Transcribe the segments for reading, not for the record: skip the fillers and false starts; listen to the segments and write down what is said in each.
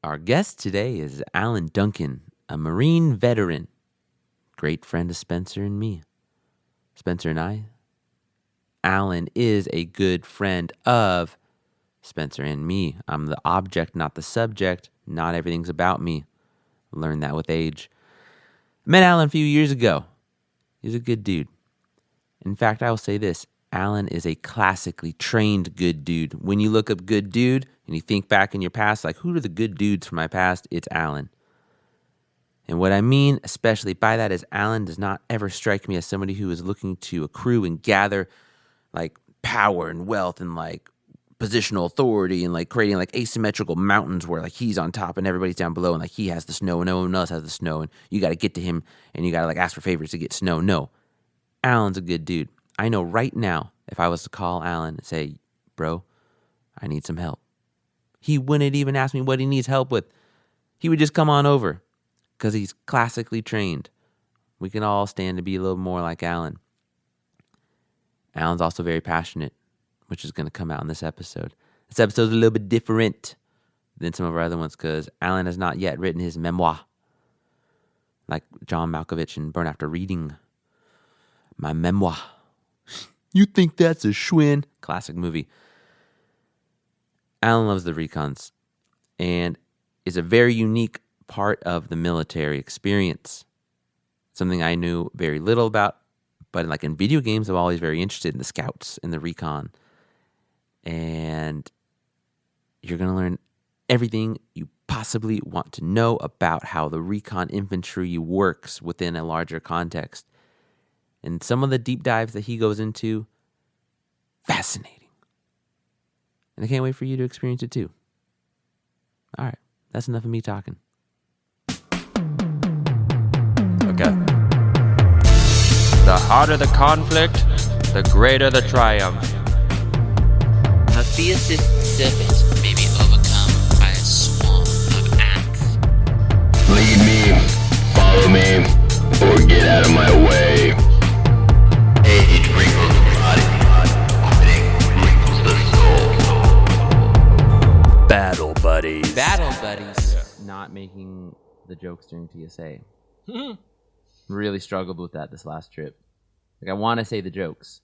Our guest today is Alan Duncan, a Marine veteran, great friend of Spencer and me. Spencer and I. Alan is a good friend of Spencer and me. I'm the object, not the subject. Not everything's about me. Learned that with age. I met Alan a few years ago. He's a good dude. In fact, I will say this. Alan is a classically trained good dude. When you look up good dude and you think back in your past, like, who are the good dudes from my past? It's Alan. And what I mean especially by that is Alan does not ever strike me as somebody who is looking to accrue and gather like power and wealth and like positional authority and like creating like asymmetrical mountains where like he's on top and everybody's down below and like he has the snow and no one else has the snow and you got to get to him and you got to like ask for favors to get snow. No, Alan's a good dude. I know right now if I was to call Alan and say, bro, I need some help, he wouldn't even ask me what he needs help with. He would just come on over because he's classically trained. We can all stand to be a little more like Alan. Alan's also very passionate, which is going to come out in this episode. This episode's a little bit different than some of our other ones because Alan has not yet written his memoir like John Malkovich in Burn After Reading. My memoir. You think that's a Schwinn? Classic movie. Alan loves the recons and is a very unique part of the military experience. Something I knew very little about, but like in video games, I'm always very interested in the scouts and the recon. And you're going to learn everything you possibly want to know about how the recon infantry works within a larger context. And some of the deep dives that he goes into, fascinating. And I can't wait for you to experience it too. All right, that's enough of me talking. Okay. The harder the conflict, the greater the triumph. A fiercest serpent may be overcome by a swarm of ants. Lead me, follow me, or get out of my way. Age wrinkles the body, quitting wrinkles the soul. Battle buddies. Battle buddies. Not making the jokes during TSA. Really struggled with that this last trip. Like, I want to say the jokes.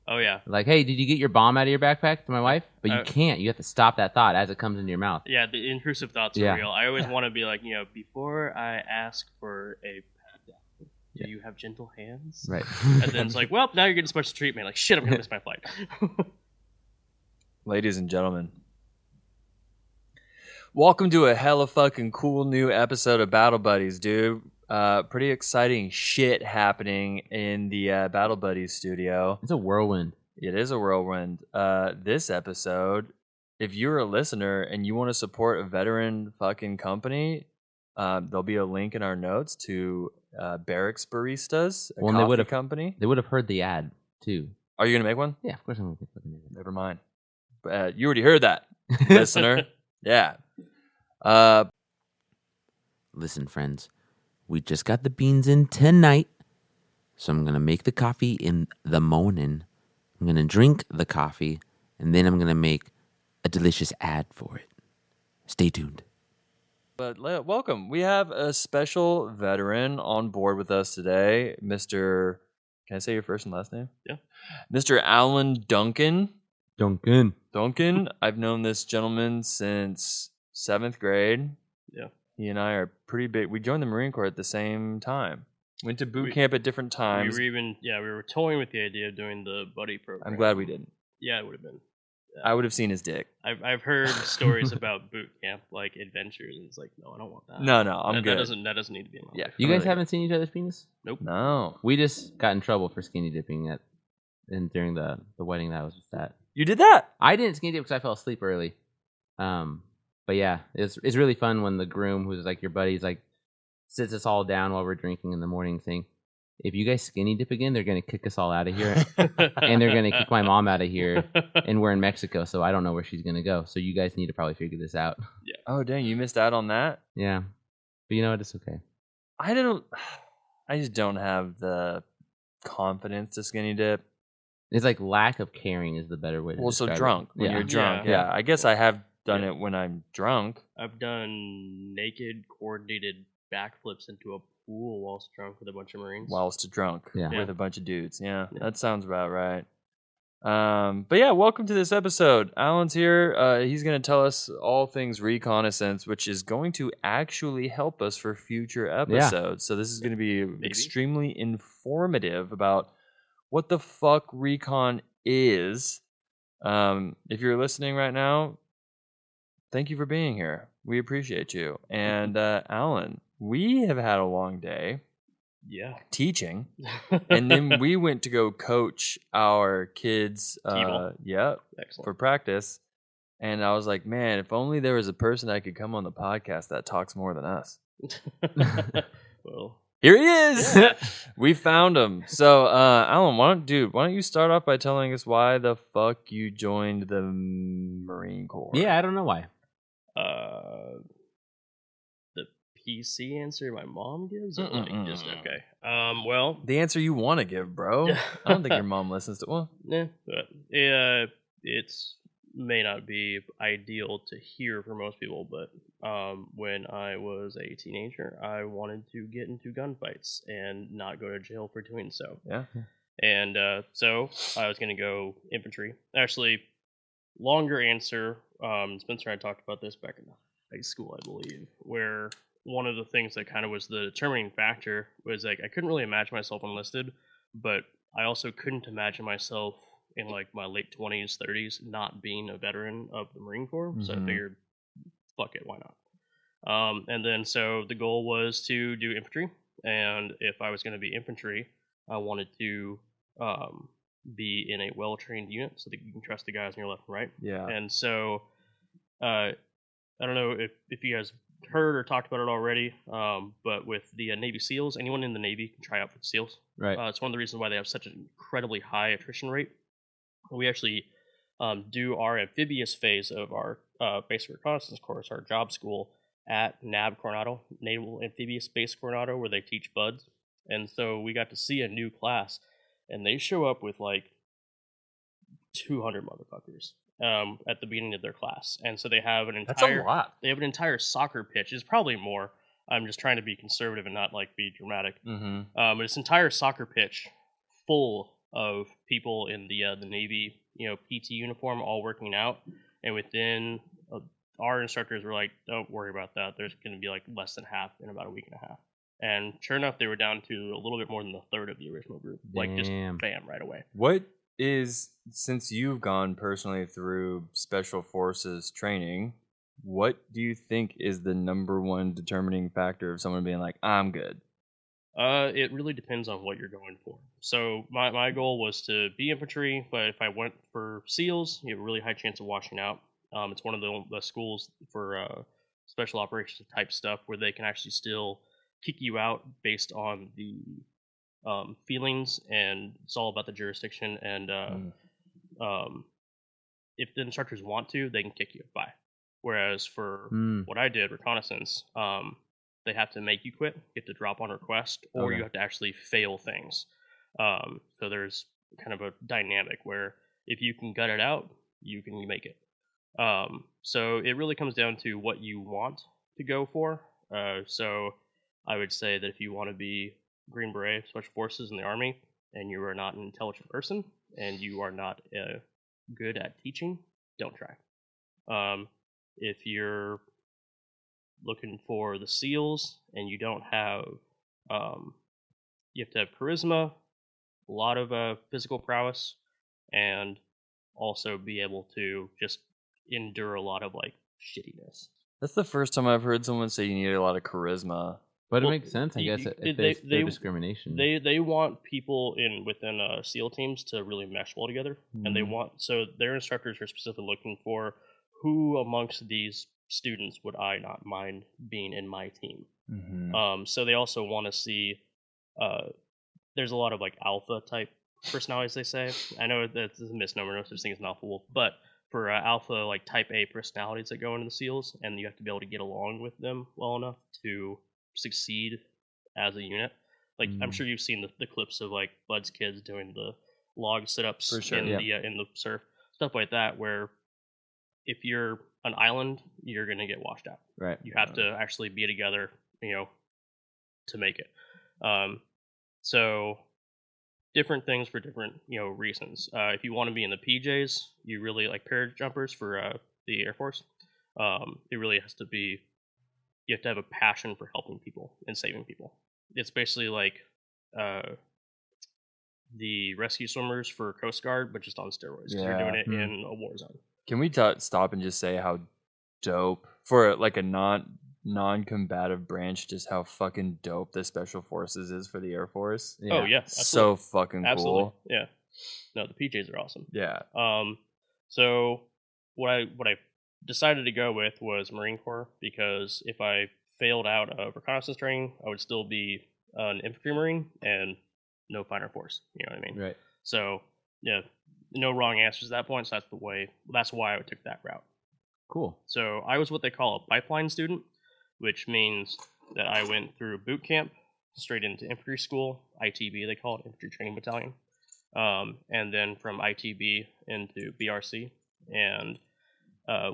Oh, yeah. Like, hey, did you get your bomb out of your backpack to my wife? But you can't. You have to stop that thought as it comes into your mouth. Yeah, the intrusive thoughts are real. I always want to be like, before I ask for a do you have gentle hands? Right. And then it's like, well, now you're getting special treatment. Like, shit, I'm going to miss my flight. Ladies and gentlemen, welcome to a hella fucking cool new episode of Battle Buddies, dude. Pretty exciting shit happening in the Battle Buddies studio. It's a whirlwind. It is a whirlwind. This episode, if you're a listener and you want to support a veteran fucking company, there'll be a link in our notes to Barracks Baristas, a coffee company. They would have heard the ad, too. Are you going to make one? Yeah, of course I'm going to fucking make it. Never mind. You already heard that, listener. Yeah. Listen, friends. We just got the beans in tonight, so I'm going to make the coffee in the morning. I'm going to drink the coffee, and then I'm going to make a delicious ad for it. Stay tuned. But welcome. We have a special veteran on board with us today, Mr. Can I say your first and last name? Yeah. Mr. Alan Duncan. Duncan. I've known this gentleman since 7th grade. Yeah. He and I are pretty big. We joined the Marine Corps at the same time. Went to boot camp at different times. We were toying with the idea of doing the buddy program. I'm glad we didn't. Yeah, it would have been. Yeah. I would have seen his dick. I've heard stories about boot camp like adventures, and it's like, no, I don't want that. No, I'm good. That doesn't need to be in my life. You guys haven't seen each other's penis? Nope. No. We just got in trouble for skinny dipping during the wedding that I was just at. You did that? I didn't skinny dip because I fell asleep early. But yeah, it's really fun when the groom, who's like your buddy, like sits us all down while we're drinking in the morning, saying, if you guys skinny dip again, they're going to kick us all out of here. And they're going to kick my mom out of here. And we're in Mexico, so I don't know where she's going to go. So you guys need to probably figure this out. Yeah. Oh, dang, you missed out on that? Yeah. But you know what? It's okay. I just don't have the confidence to skinny dip. It's like lack of caring is the better way to describe drunk. it. When you're drunk. Yeah. Yeah. I guess I have done it when I'm drunk. I've done naked coordinated backflips into a pool whilst drunk with a bunch of Marines. Whilst drunk Yeah. with a bunch of dudes. Yeah, that sounds about right. But yeah, welcome to this episode. Alan's here. He's going to tell us all things Reconnaissance, which is going to actually help us for future episodes. So this is going to be extremely informative about what the fuck recon is. If you're listening right now, thank you for being here. We appreciate you. And Alan, we have had a long day. Yeah. Teaching. And then we went to go coach our kids Excellent. for practice. And I was like, man, if only there was a person that could come on the podcast that talks more than us. Well, here he is. Yeah. We found him. So Alan, why don't you start off by telling us why the fuck you joined the Marine Corps? Yeah, I don't know why. The PC answer my mom gives? Or like just okay. Well, the answer you want to give, bro. I don't think your mom listens to. Well, it's may not be ideal to hear for most people, but when I was a teenager, I wanted to get into gunfights and not go to jail for doing so. Yeah. And so I was going to go infantry. Actually, longer answer. Spencer and I talked about this back in high school, I believe, where one of the things that kind of was the determining factor was like I couldn't really imagine myself enlisted, but I also couldn't imagine myself in like my late 20s, 30s not being a veteran of the Marine Corps. So I figured, fuck it, why not? And then so the goal was to do infantry, and if I was going to be infantry, I wanted to be in a well-trained unit so that you can trust the guys on your left and right. Yeah. And so I don't know if you guys heard or talked about it already, but with the Navy SEALs, anyone in the Navy can try out for the SEALs. Right. It's one of the reasons why they have such an incredibly high attrition rate. We actually do our amphibious phase of our basic reconnaissance course, our job school, at NAB Coronado, Naval Amphibious Base Coronado, where they teach buds. And so we got to see a new class, and they show up with like 200 motherfuckers at the beginning of their class. And so they have an entire That's a lot. They have an entire soccer pitch. It's probably more. I'm just trying to be conservative and not like be dramatic. But it's an entire soccer pitch full of people in the Navy, PT uniform, all working out. And within our instructors were like, "Don't worry about that. There's going to be like less than half in about a week and a half." And sure enough, they were down to a little bit more than a third of the original group. Like just bam, right away. What is, since you've gone personally through Special Forces training, what do you think is the number one determining factor of someone being like, I'm good? It really depends on what you're going for. So my goal was to be infantry, but if I went for SEALs, you have a really high chance of washing out. It's one of the schools for special operations type stuff where they can actually still kick you out based on the feelings, and it's all about the jurisdiction. And if the instructors want to, they can kick you. Bye. Whereas for what I did, reconnaissance, they have to make you quit. You have to drop on request, or you have to actually fail things. So there's kind of a dynamic where if you can gut it out, you can make it. So it really comes down to what you want to go for. So I would say that if you want to be Green Beret, Special Forces in the Army, and you are not an intelligent person, and you are not good at teaching, don't try. If you're looking for the SEALs and you don't have, you have to have charisma, a lot of physical prowess, and also be able to just endure a lot of like shittiness. That's the first time I've heard someone say you need a lot of charisma. But it makes sense, I guess, if there's no discrimination. They want people within SEAL teams to really mesh well together, and they want, so their instructors are specifically looking for who amongst these students would I not mind being in my team. So they also want to see, there's a lot of like alpha type personalities, they say. I know that's a misnomer, no such thing as an alpha wolf, but for alpha like type A personalities that go into the SEALs, and you have to be able to get along with them well enough to succeed as a unit. Like I'm sure you've seen the clips of like Bud's kids doing the log sit-ups in the surf, stuff like that, where if you're an island, you're going to get washed out. Right. You have to actually be together, to make it. So different things for different, reasons. If you want to be in the PJs, you really like parajumpers for the Air Force. It really has to be, you have to have a passion for helping people and saving people. It's basically like the rescue swimmers for Coast Guard, but just on steroids, because you're doing it in a war zone. Can we stop and just say how dope, for like a non-combative branch, just how fucking dope the Special Forces is for the Air Force? Yeah. Oh, yeah. So fucking Absolutely. cool. Yeah. No, the PJs are awesome. Yeah. So what I decided to go with was Marine Corps, because if I failed out of reconnaissance training, I would still be an infantry Marine and no finer force. You know what I mean? Right. So yeah, no wrong answers at that point. So that's why I took that route. Cool. So I was what they call a pipeline student, which means that I went through boot camp straight into infantry school, ITB they call it, infantry training battalion, and then from ITB into BRC. And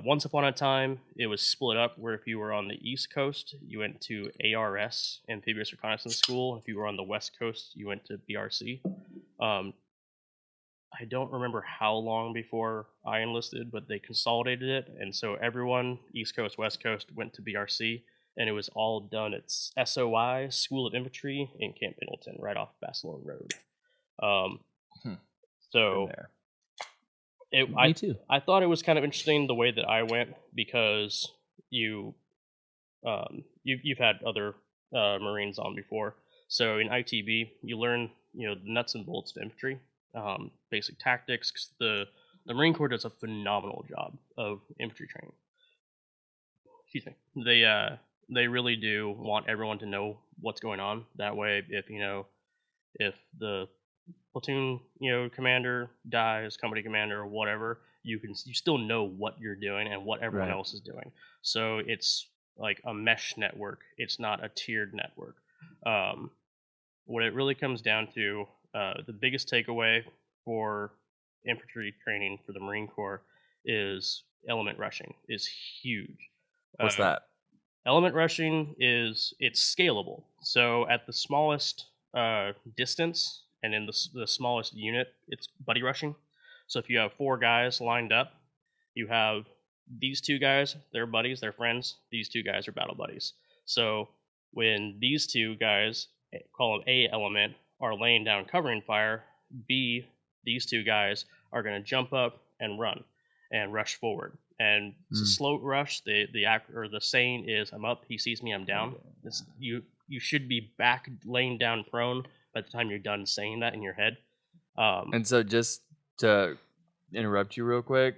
once upon a time, it was split up where if you were on the East Coast, you went to ARS, Amphibious Reconnaissance School. If you were on the West Coast, you went to BRC. I don't remember how long before I enlisted, but they consolidated it. And so everyone, East Coast, West Coast, went to BRC. And it was all done at SOI, School of Infantry, in Camp Pendleton, right off Barcelona Road. So... Me too. I thought it was kind of interesting the way that I went, because you've had other Marines on before. So in ITB, you learn the nuts and bolts of infantry, basic tactics. 'Cause the Marine Corps does a phenomenal job of infantry training. Excuse me. They really do want everyone to know what's going on. That way, if the platoon commander dies, company commander, or whatever, you still know what you're doing and what everyone else is doing. So it's like a mesh network. It's not a tiered network. What it really comes down to, the biggest takeaway for infantry training for the Marine Corps is element rushing is huge. What's that? Element rushing it's scalable. So at the smallest distance and in the smallest unit, it's buddy rushing. So if you have 4 guys lined up, you have these 2 guys, they're buddies, they're friends. These 2 guys are battle buddies. So when these 2 guys, call them A element, are laying down covering fire, B, these 2 guys are going to jump up and run and rush forward. And it's a slow rush. The saying is, I'm up, he sees me, I'm down. You should be back laying down prone by the time you're done saying that in your head. And so just to interrupt you real quick,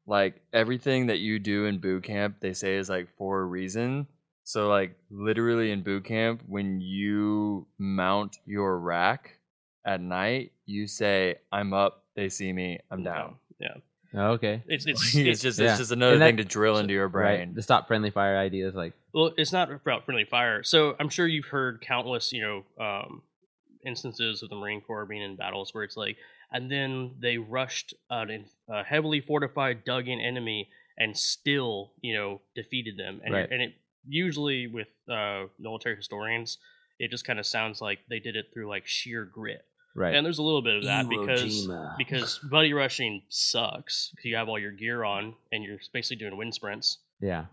like everything that you do in boot camp, they say is like for a reason. So like literally in boot camp, when you mount your rack at night, you say, I'm up, they see me, I'm down. Yeah. Oh, okay. It's just another thing to drill into your brain. Right. The stop friendly fire idea is like... Well, it's not about friendly fire. So I'm sure you've heard countless, instances of the Marine Corps being in battles where it's like, and then they rushed a heavily fortified, dug-in enemy and still, defeated them. And, and it usually with military historians, it just kind of sounds like they did it through like sheer grit. Right. And there's a little bit of that because buddy rushing sucks. You have all your gear on and you're basically doing wind sprints. Yeah.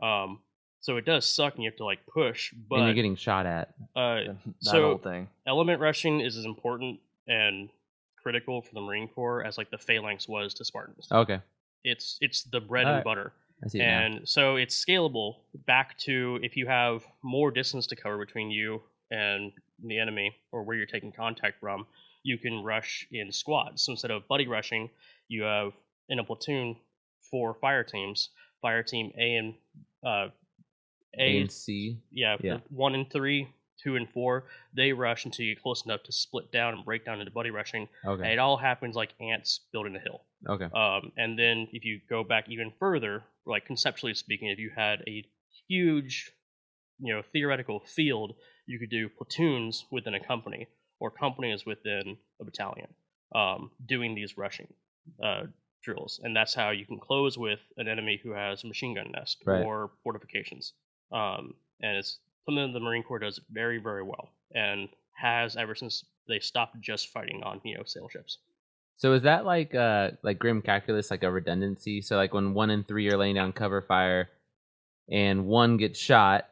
So it does suck and you have to like push, but and you're getting shot at. That whole thing. Element rushing is as important and critical for the Marine Corps as like the phalanx was to Spartans. Okay. It's the bread and butter. I see it and now. So it's scalable back to if you have more distance to cover between you and the enemy or where you're taking contact from, you can rush in squads. So instead of buddy rushing, you have in a platoon 4 fire teams. Fire team A and C. Yeah. 1 and 3, 2 and 4. They rush until you get close enough to split down and break down into buddy rushing. Okay. And it all happens like ants building a hill. Okay. And then if you go back even further, like conceptually speaking, if you had a huge, theoretical field, you could do platoons within a company or companies within a battalion, doing these rushing drills, and that's how you can close with an enemy who has a machine gun nest Right. or fortifications. And it's something that the Marine Corps does very, very well, and has ever since they stopped just fighting on sail ships. So is that like grim calculus, like a redundancy? So like when 1 and 3 are laying down cover fire, and 1 gets shot,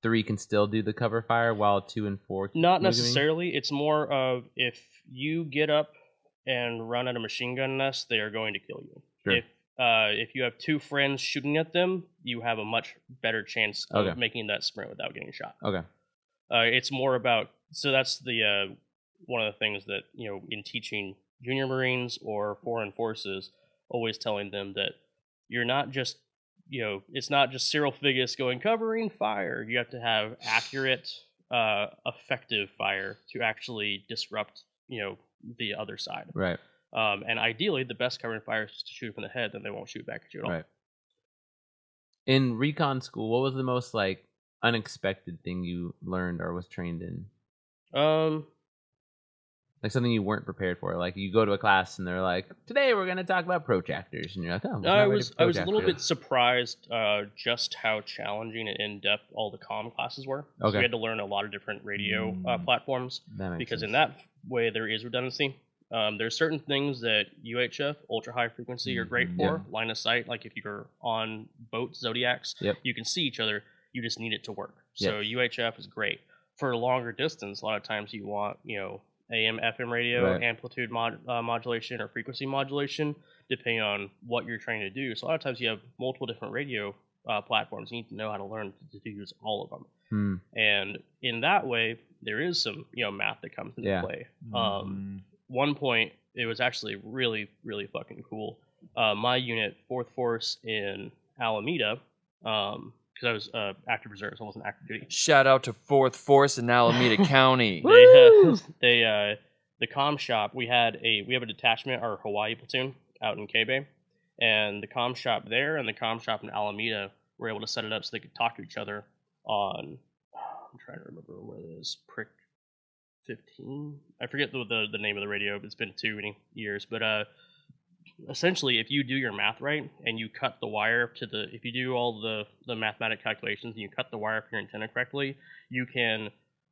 3 can still do the cover fire while 2 and 4 keep Not moving? necessarily. It's more of if you get up and run at a machine gun nest, they are going to kill you. Sure. If you have 2 friends shooting at them, you have a much better chance of Okay. making that sprint without getting shot. Okay. It's more about, so that's the one of the things that in teaching junior Marines or foreign forces, always telling them that you're not just it's not just Cyril Figgis going covering fire. You have to have accurate, effective fire to actually disrupt the other side. Right. And ideally, the best covering fire is to shoot from the head, then they won't shoot back at you at all. Right. In recon school, what was the most like unexpected thing you learned or was trained in? Like something you weren't prepared for. Like you go to a class and they're like, "Today we're going to talk about protractors," and you're like, "Oh." I was a little bit surprised just how challenging and in depth all the comm classes were. So Okay. we had to learn a lot of different radio platforms That makes because sense. in that way there is redundancy. There's certain things that UHF, ultra high frequency, are great for. Line of sight, like if you're on boats, Zodiacs, Yep. you can see each other. You just need it to work. So UHF is great. For a longer distance, a lot of times you want AM, FM radio, Right. amplitude modulation or frequency modulation, depending on what you're trying to do. So a lot of times you have multiple different radio platforms. You need to know how to learn to use all of them. And in that way, there is some math that comes into play. One point, it was actually really, really fucking cool. My unit, 4th Force in Alameda, because I was active reserves, I wasn't active duty. Shout out to 4th Force in Alameda County. The comm shop, we have a detachment, our Hawaii platoon out in K-Bay, and the comm shop there and the comm shop in Alameda were able to set it up so they could talk to each other on, I'm trying to remember what it is, Prick 15? I forget the name of the radio, it's been too many years, but essentially, if you do your math right and you cut the wire if you do all the mathematic calculations and you cut the wire for your antenna correctly, you can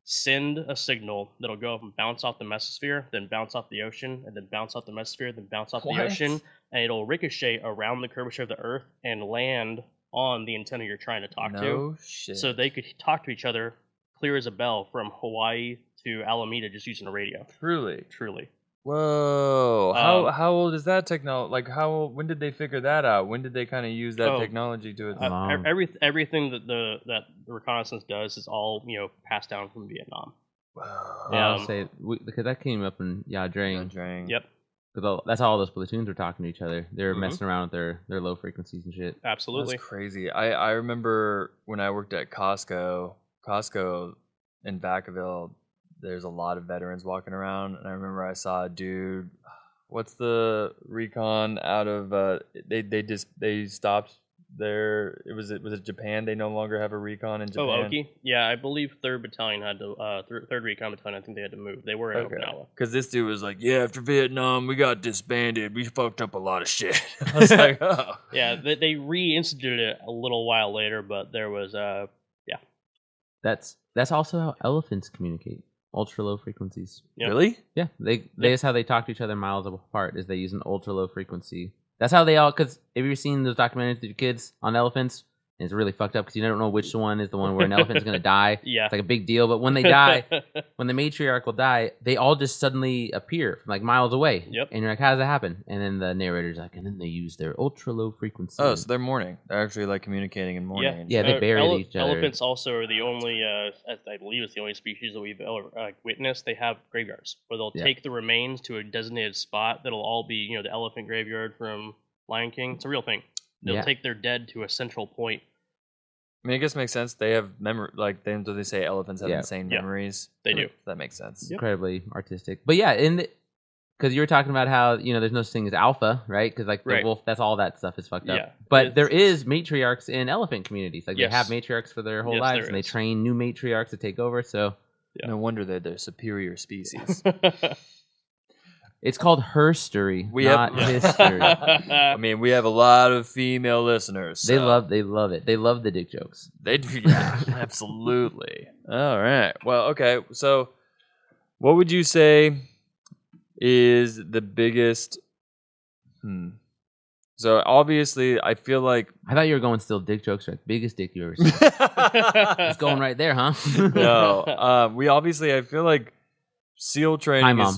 send a signal that'll go up and bounce off the mesosphere, then bounce off the ocean, and then bounce off the mesosphere, then bounce off the ocean, and it'll ricochet around the curvature of the Earth and land on the antenna you're trying to talk to. No shit. So they could talk to each other clear as a bell from Hawaii to Alameda just using a radio. Truly. Whoa! How old is that technology? Like when did they figure that out? When did they kind of use that technology to its Everything that the reconnaissance does is all passed down from Vietnam. Wow. Yeah, I'll say because that came up in Yadrang. Yep. Because that's how all those platoons were talking to each other. They were messing around with their low frequencies and shit. Absolutely. That's crazy. I remember when I worked at Costco in Vacaville, there's a lot of veterans walking around, and I remember I saw a dude. What's the recon out of? They stopped there. Was it Japan? They no longer have a recon in Japan. Oh, Oki? Yeah, I believe 3rd Battalion had to. 3rd Recon Battalion, I think they had to move. They were in Okinawa. Because this dude was like, "Yeah, after Vietnam, we got disbanded. We fucked up a lot of shit." I was like, "Oh." Yeah, they reinstituted it a little while later, but there was That's also how elephants communicate. Ultra low frequencies. Yep. Really? Yeah, that's how they talk to each other miles apart. Is they use an ultra low frequency. That's how they all. Because have you ever seen those documentaries with your kids on elephants? And it's really fucked up because you don't know which one is the one where an elephant's going to die. Yeah, It's like a big deal. But when they die, when the matriarch will die, they all just suddenly appear from like miles away. Yep. And you're like, how does that happen? And then the narrator's like, and then they use their ultra low frequency. Oh, so they're mourning. They're actually like communicating in mourning. Yeah. and Yeah, shit. they bury each other. Elephants also are the only, I believe it's the only species that we've ever witnessed. They have graveyards where they'll take the remains to a designated spot that'll all be, the elephant graveyard from Lion King. It's a real thing. They'll take their dead to a central point. I mean, I guess it makes sense. They have memory, like they say elephants have insane memories. They do. That makes sense. Incredibly artistic. But yeah, because you were talking about how there's no such thing as alpha, right? Because like the wolf, that's all that stuff is fucked up. Yeah. But there is matriarchs in elephant communities. Like Yes. they have matriarchs for their whole Yes, lives, there and they is. train new matriarchs to take over. So Yeah. No wonder they're superior species. It's called herstory, We not have- history. I mean, we have a lot of female listeners. They so love it. They love the dick jokes. They do, yeah, absolutely. All right. Well, okay. So, what would you say is the biggest? So obviously, I feel like I thought you were going still dick jokes, right? Biggest dick you ever seen. It's going right there, huh? no. We obviously, I feel like SEAL training. Hi, Mom.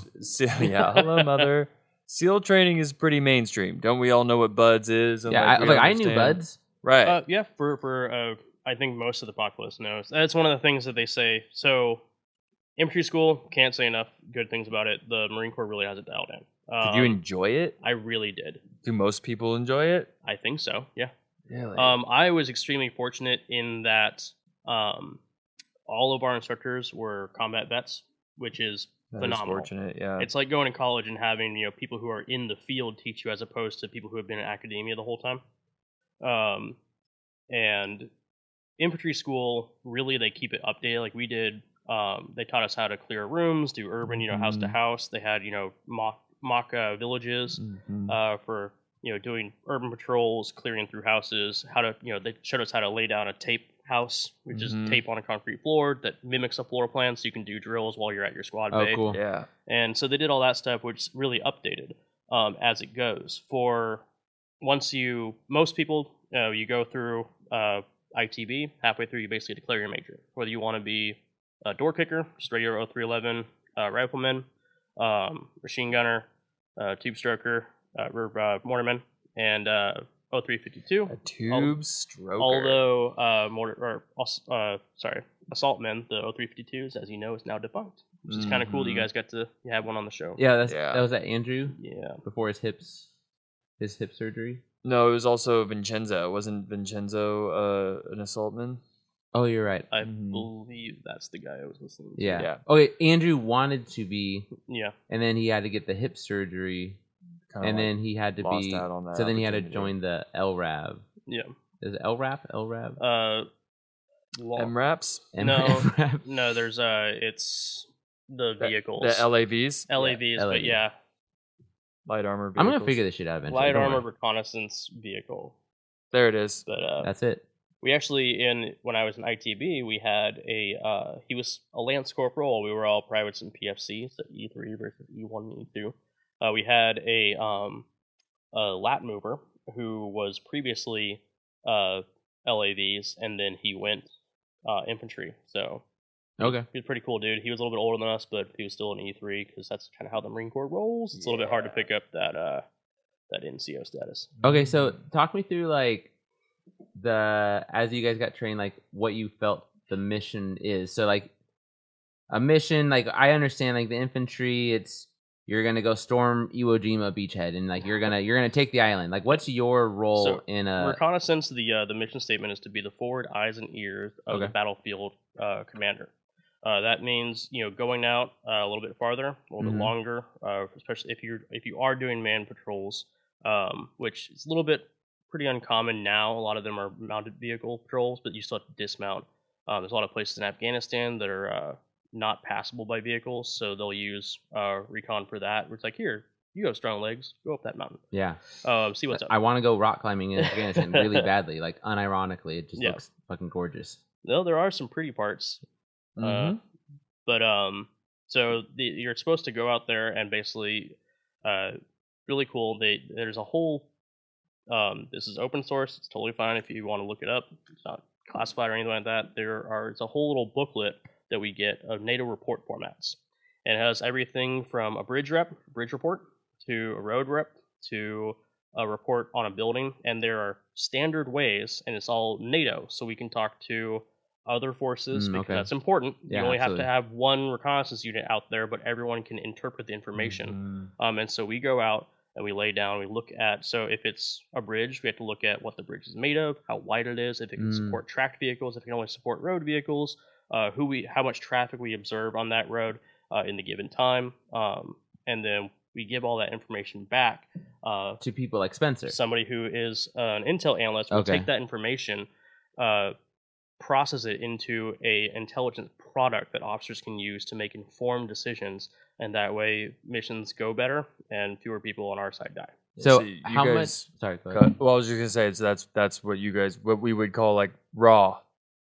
Yeah. Hello, mother. SEAL training is pretty mainstream. Don't we all know what Buds is? And Yeah, like, we I knew understand- Buds. Right. Yeah, for I think most of the populace knows. That's one of the things that they say. So, infantry school, can't say enough good things about it. The Marine Corps really has it dialed in. Did you enjoy it? I really did. Do most people enjoy it? I think so. Yeah. Really? I was extremely fortunate in that all of our instructors were combat vets, which is That is phenomenal. fortunate. Yeah. It's like going to college and having people who are in the field teach you, as opposed to people who have been in academia the whole time. And infantry school, really, they keep it updated. Like we did, they taught us how to clear rooms, do urban, house to house. They had mock villages for doing urban patrols, clearing through houses. How to they showed us how to lay down a tape house, which is tape on a concrete floor that mimics a floor plan, so you can do drills while you're at your squad bay. Oh, cool. Yeah. And so they did all that stuff, which is really updated as it goes. Most people, you go through ITB, halfway through you basically declare your major. Whether you want to be a door kicker, just regular 0311 rifleman, machine gunner, tube stroker, mortarman, and 0352. A tube stroker. Although assaultmen, the 0352s, as you know, is now defunct, which is kind of cool that you guys got to have one on the show. Yeah, that was at Andrew. Yeah. Before his hip surgery. No, it was also Vincenzo. Wasn't Vincenzo an assaultman? Oh, you're right. I believe that's the guy I was listening to. Yeah. Yeah. Okay, Andrew wanted to be, Yeah. and then he had to get the hip surgery, Kinda and like then he had to lost be. out on that So then he had to opportunity. join the LRAV. Yeah. Is it LRAV? LRAV? MRAPs? No. MRAV? No, there's it's the vehicles. The LAVs? LAVs, but LAV. yeah. Light armor I'm vehicles. gonna figure this shit out eventually. Light don't armor worry. reconnaissance vehicle. There it is. But That's it. we actually, when I was in ITB, we had he was a Lance Corporal. We were all privates and PFCs, so E3 versus E1 and E2. We had a lat mover who was previously LAVs, and then he went infantry. So Okay. he was a pretty cool dude. He was a little bit older than us, but he was still an E3 because that's kind of how the Marine Corps rolls. It's a little bit hard to pick up that NCO status. Okay, so talk me through like as you guys got trained, like what you felt the mission is. So like a mission, like I understand like the infantry, it's you're gonna go storm Iwo Jima beachhead and like you're gonna take the island. Like what's your role So, in a reconnaissance? The mission statement is to be the forward eyes and ears of the Okay. battlefield commander. That means going out a little bit farther, a little bit longer, especially if you are doing manned patrols, which is a little bit pretty uncommon now. A lot of them are mounted vehicle patrols, but you still have to dismount. There's a lot of places in Afghanistan that are not passable by vehicles, so they'll use recon for that. Where it's like, here, you have strong legs, go up that mountain, yeah. see what's up. I want to go rock climbing in Afghanistan really badly. Like unironically, it just Yeah. looks fucking gorgeous. No, there are some pretty parts. But so you're supposed to go out there and basically, really cool. There's a whole. This is open source. It's totally fine if you want to look it up. It's not classified or anything like that. It's a whole little booklet that we get of NATO report formats, and it has everything from a bridge report, to a road rep, to a report on a building, and there are standard ways, and it's all NATO, so we can talk to other forces because okay. that's important. Yeah, you only absolutely. have to have one reconnaissance unit out there, but everyone can interpret the information. And so we go out and we lay down, we look at, so if it's a bridge, we have to look at what the bridge is made of, how wide it is, if it can support tracked vehicles, if it can only support road vehicles, how much traffic we observe on that road in the given time. And then we give all that information back To people like Spencer. somebody who is an intel analyst will Okay. take that information, process it into a intelligence product that officers can use to make informed decisions and that way missions go better and fewer people on our side die. So See, you how much? guys Sorry, go ahead. Well, I was just gonna say that's what we would call like raw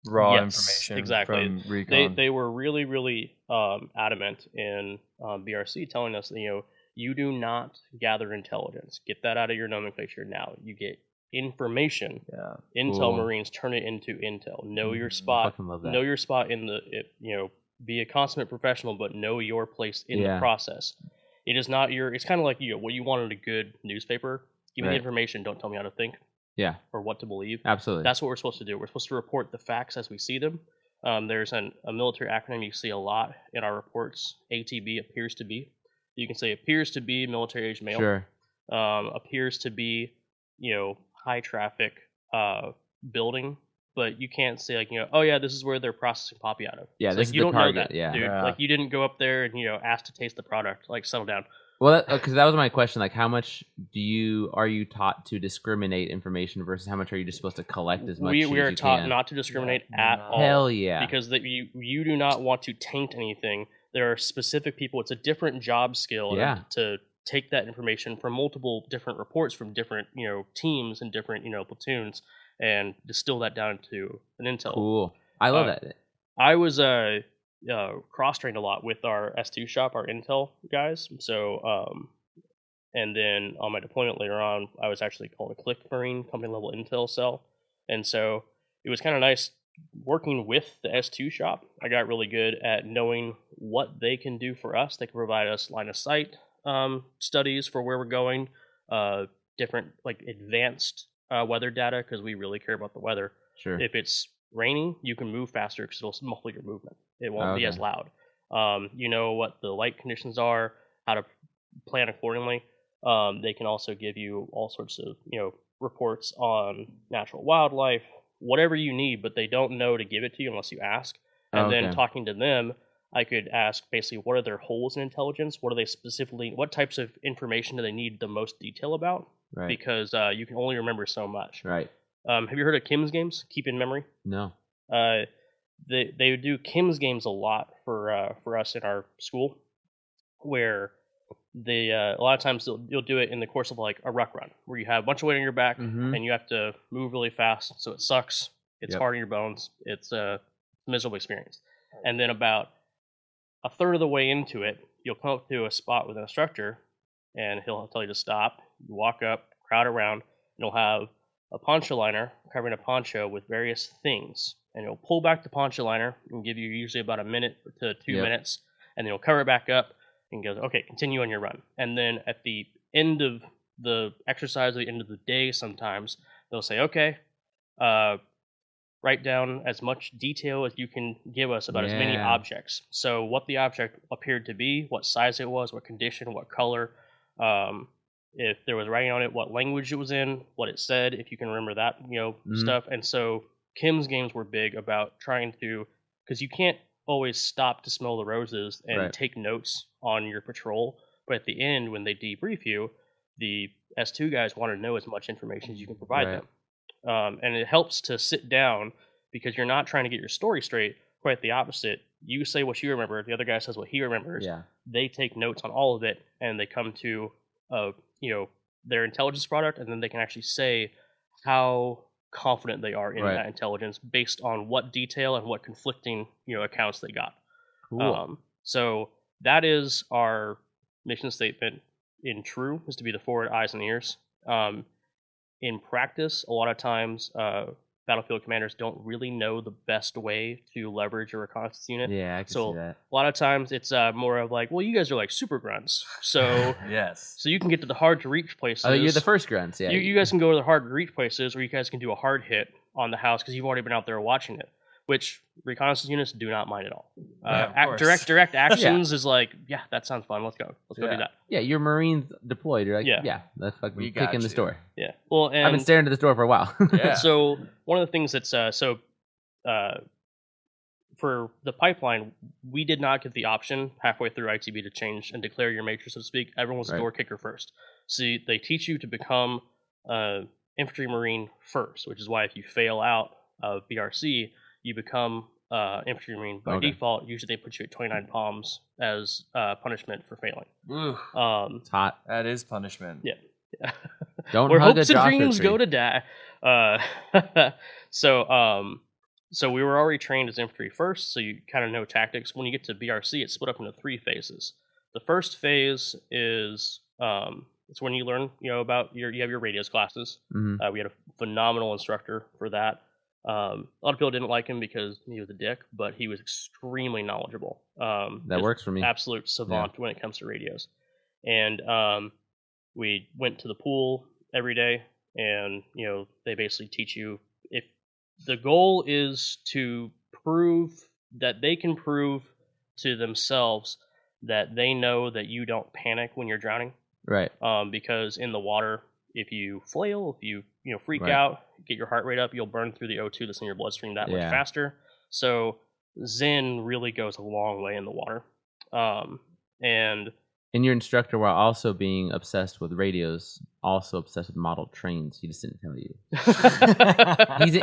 Yes, information exactly. from Recon. They were really, really adamant in BRC telling us that, you do not gather intelligence. Get that out of your nomenclature now. You get information. Yeah. Intel Cool. Marines turn it into intel. Know your I spot. fucking love that. Know your spot in be a consummate professional, but know your place in the process. It is not it's kind of like, what you want in a good newspaper. Give me the information. Don't tell me how to think. Yeah. Or what to believe. Absolutely. That's what we're supposed to do. We're supposed to report the facts as we see them. There's a military acronym you see a lot in our reports. ATB, appears to be. You can say appears to be military age male. Sure. Appears to be, high traffic building. But you can't say like, oh yeah, this is where they're processing poppy out of. Yeah, it's this like, is you the don't target. know that, Yeah. dude. Yeah. Like you didn't go up there and ask to taste the product. Like settle down. Well, because that was my question. Like, how much are you taught to discriminate information versus how much are you just supposed to collect as much? We as are you taught can? not to discriminate at all. Hell yeah. Because you do not want to taint anything. There are specific people. It's a different job skill to take that information from multiple different reports from different teams and different platoons and distill that down into an intel. Cool. I love that. I was cross-trained a lot with our S2 shop, our intel guys. So, and then on my deployment later on, I was actually called a Click Marine company level intel cell. And so it was kind of nice working with the S2 shop. I got really good at knowing what they can do for us. They can provide us line of sight studies for where we're going, different like advanced weather data, because we really care about the weather. Sure. If it's raining, you can move faster because it'll muffle your movement. It won't be as loud. You know what the light conditions are, how to plan accordingly. They can also give you all sorts of reports on natural wildlife, whatever you need, but they don't know to give it to you unless you ask. And then talking to them, I could ask basically what are their holes in intelligence, what types of information do they need the most detail about? Right. Because you can only remember so much. Right. Have you heard of Kim's games? Keep in memory. No. They do Kim's games a lot for us in our school, where they a lot of times you'll do it in the course of like a ruck run, where you have a bunch of weight on your back and you have to move really fast, so it sucks. It's hard on your bones. It's a miserable experience. And then about a third of the way into it, you'll come up to a spot with an instructor, and he'll tell you to stop. You walk up, crowd around, and he'll have a poncho liner covering a poncho with various things. And he'll pull back the poncho liner and give you usually about a minute to 2 minutes, and then he'll cover it back up and goes, okay, continue on your run. And then at the end of the exercise, at the end of the day sometimes, they'll say, okay, write down as much detail as you can give us about as many objects. So what the object appeared to be, what size it was, what condition, what color, if there was writing on it, what language it was in, what it said, if you can remember that, stuff. And so Kim's games were big about trying to, because you can't always stop to smell the roses and take notes on your patrol. But at the end, when they debrief you, the S2 guys want to know as much information as you can provide them. And it helps to sit down because you're not trying to get your story straight. Quite the opposite. You say what you remember. The other guy says what he remembers. Yeah. They take notes on all of it, and they come to their intelligence product, and then they can actually say how confident they are in that intelligence based on what detail and what conflicting accounts they got. Cool. So that is our mission statement. In true is to be the forward eyes and ears. In practice, a lot of times battlefield commanders don't really know the best way to leverage a reconnaissance unit. Yeah, I can see that. A lot of times it's more of like, well, you guys are like super grunts, so Yes. so you can get to the hard to reach places. Oh, you're the first grunts, yeah. You guys can go to the hard to reach places, or you guys can do a hard hit on the house because you've already been out there watching it, which reconnaissance units do not mind at all. Direct actions is like, yeah, that sounds fun. Let's go. Let's go do that. Yeah, your Marines deployed. You're like, yeah, let's fucking We kick got in the you. store. Yeah. Well, and I've been staring at the store for a while. Yeah. So one of the things that's for the pipeline, we did not get the option halfway through ITB to change and declare your major, so to speak. Everyone was a door kicker first. So they teach you to become infantry marine first, which is why if you fail out of BRC, you become infantry marine by Okay. default. Usually they put you at 29 palms as punishment for failing. Ooh, It's hot. that is punishment. Yeah. Don't Where hug a hopes and Joshua dreams tree. go to die. So we were already trained as infantry first, so you kind of know tactics. When you get to BRC, it's split up into 3 phases. The first phase is it's when you learn, about you have your radios classes. Mhm. We had a phenomenal instructor for that. A lot of people didn't like him because he was a dick, but he was extremely knowledgeable. That Just works for me. Absolute savant when it comes to radios. And we went to the pool every day, and they basically teach you, if the goal is to prove that they can prove to themselves that they know that you don't panic when you're drowning. Right. Because in the water, if you flail, if you freak Right. out, get your heart rate up, you'll burn through the O2 that's in your bloodstream that much Yeah. faster. So Zen really goes a long way in the water. And And your instructor, while also being obsessed with radios, also obsessed with model trains. He just didn't tell you.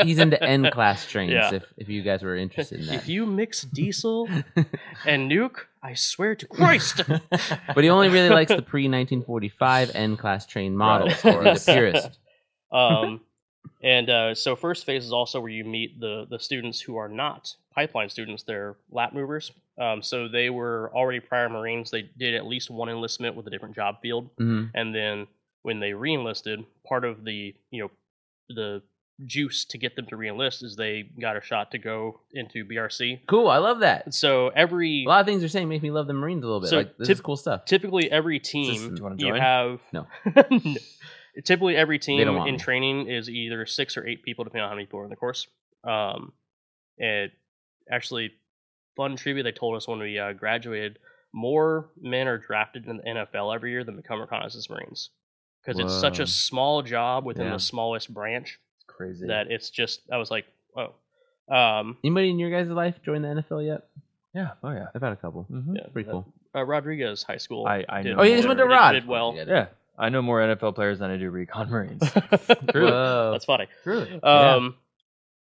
He's into N-class trains. Yeah. If you guys were interested in that. if you mix diesel and nuke, I swear to Christ. But he only really likes the pre-1945 N-class train models. Right. He's a purist. So first phase is also where you meet the students who are not pipeline students. They're lap movers. So they were already prior Marines. They did at least one enlistment with a different job field. Mm-hmm. And then when they re-enlisted, part of the the juice to get them to re-enlist is they got a shot to go into BRC. Cool, I love that. So A lot of things you're saying make me love the Marines a little bit. So This is cool stuff. typically every team do you wanna you join? have No. Typically every They team don't want in me. training is either 6 or 8 people, depending on how many people are in the course. And actually, fun trivia, they told us when we graduated, more men are drafted in the NFL every year than become reconnaissance Marines, because it's such Whoa. a small job within Yeah. the smallest branch Crazy. that it's just, I was like, oh. Anybody in your guys' life join the NFL yet? Yeah. Oh yeah. I've had a couple. Mm-hmm. Yeah, Pretty cool. Rodriguez High School. I did- know. Oh, you guys did- went to did- Rod. Did well. Yeah. I know more NFL players than I do recon Marines. Whoa. That's funny. Truly.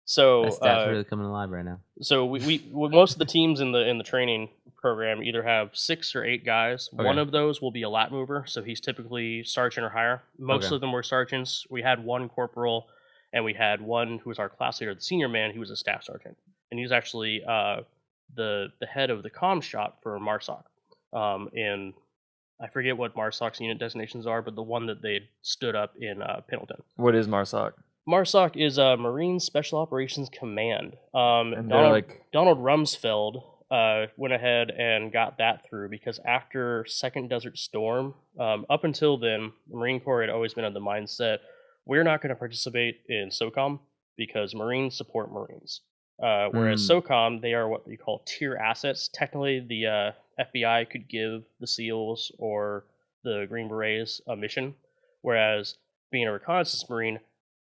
So That stat's really coming alive right now. So we most of the teams in the training program either have 6 or 8 guys. Okay. One of those will be a lat mover, so he's typically sergeant or higher. Most Okay. of them were sergeants. We had one corporal, and we had one who was our class leader, the senior man, who was a staff sergeant, and he was actually the head of the comm shop for MARSOC. And I forget what MARSOC's unit designations are, but the one that they stood up in Pendleton. What is MARSOC? MARSOC is a Marine Special Operations Command. And they're like, Donald Rumsfeld went ahead and got that through because after Second Desert Storm, up until then, the Marine Corps had always been of the mindset, we're not going to participate in SOCOM because Marines support Marines. Whereas SOCOM, they are what you call tier assets. Technically, the FBI could give the SEALs or the Green Berets a mission, whereas being a reconnaissance Marine,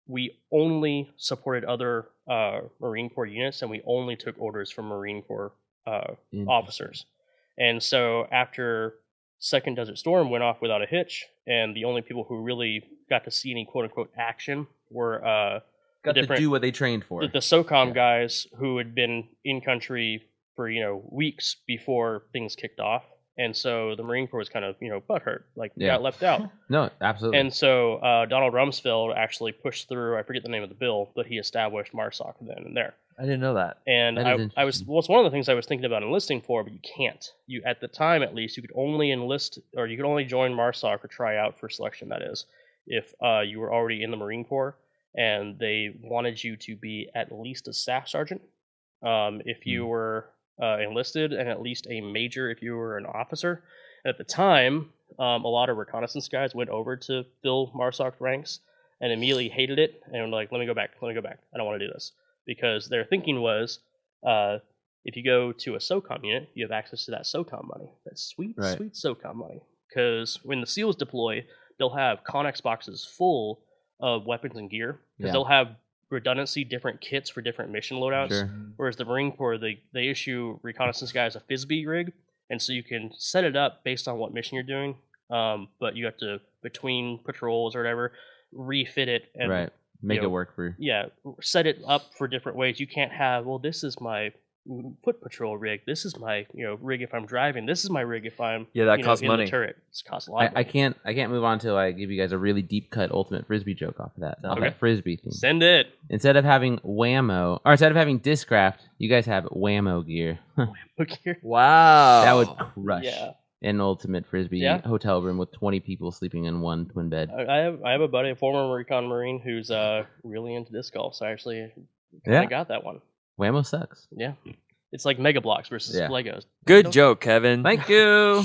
we only supported other Marine Corps units, and we only took orders from Marine Corps officers. And so after Second Desert Storm went off without a hitch, and the only people who really got to see any quote-unquote action were Got to do what they trained for. the SOCOM guys who had been in country for weeks before things kicked off. And so the Marine Corps was kind of butthurt, like we got left out. No, absolutely. And so Donald Rumsfeld actually pushed through, I forget the name of the bill, but he established MARSOC then and there. I didn't know that. And That is I was, well, it's one of the things I was thinking about enlisting for, but you can't. You, at the time at least, you could only enlist, or you could only join MARSOC or try out for selection, that is, if you were already in the Marine Corps and they wanted you to be at least a staff sergeant. If you were enlisted, and at least a major if you were an officer. At the time, a lot of reconnaissance guys went over to fill MARSOC ranks and immediately hated it and were like, let me go back, I don't want to do this. Because their thinking was, if you go to a SOCOM unit, you have access to that SOCOM money, that sweet SOCOM money. Because when the SEALs deploy, they'll have Connex boxes full of weapons and gear, because they'll have redundancy, different kits for different mission loadouts. Sure. Whereas the Marine Corps, they issue reconnaissance guys a FISB rig, and so you can set it up based on what mission you're doing, but you have to, between patrols or whatever, refit it and Make it work for you. set it up for different ways. You can't have, well, this is my foot patrol rig. This is my rig if I'm driving. This is my rig if I'm that costs in money. the turret. It costs a lot. Of I money. can't move on until I give you guys a really deep cut ultimate frisbee joke off of that. Off Okay. that frisbee thing. Send it. Instead of having whammo, or instead of having discraft, you guys have whammo gear. Okay. Wow. That would crush Yeah. an ultimate frisbee hotel room with 20 people sleeping in one twin bed. I have a buddy, a former recon Marine, who's really into disc golf. So I actually kind of got that one. Whammo sucks. Yeah. It's like Mega Blocks versus Yeah. Legos. Good joke, Kevin. Thank you.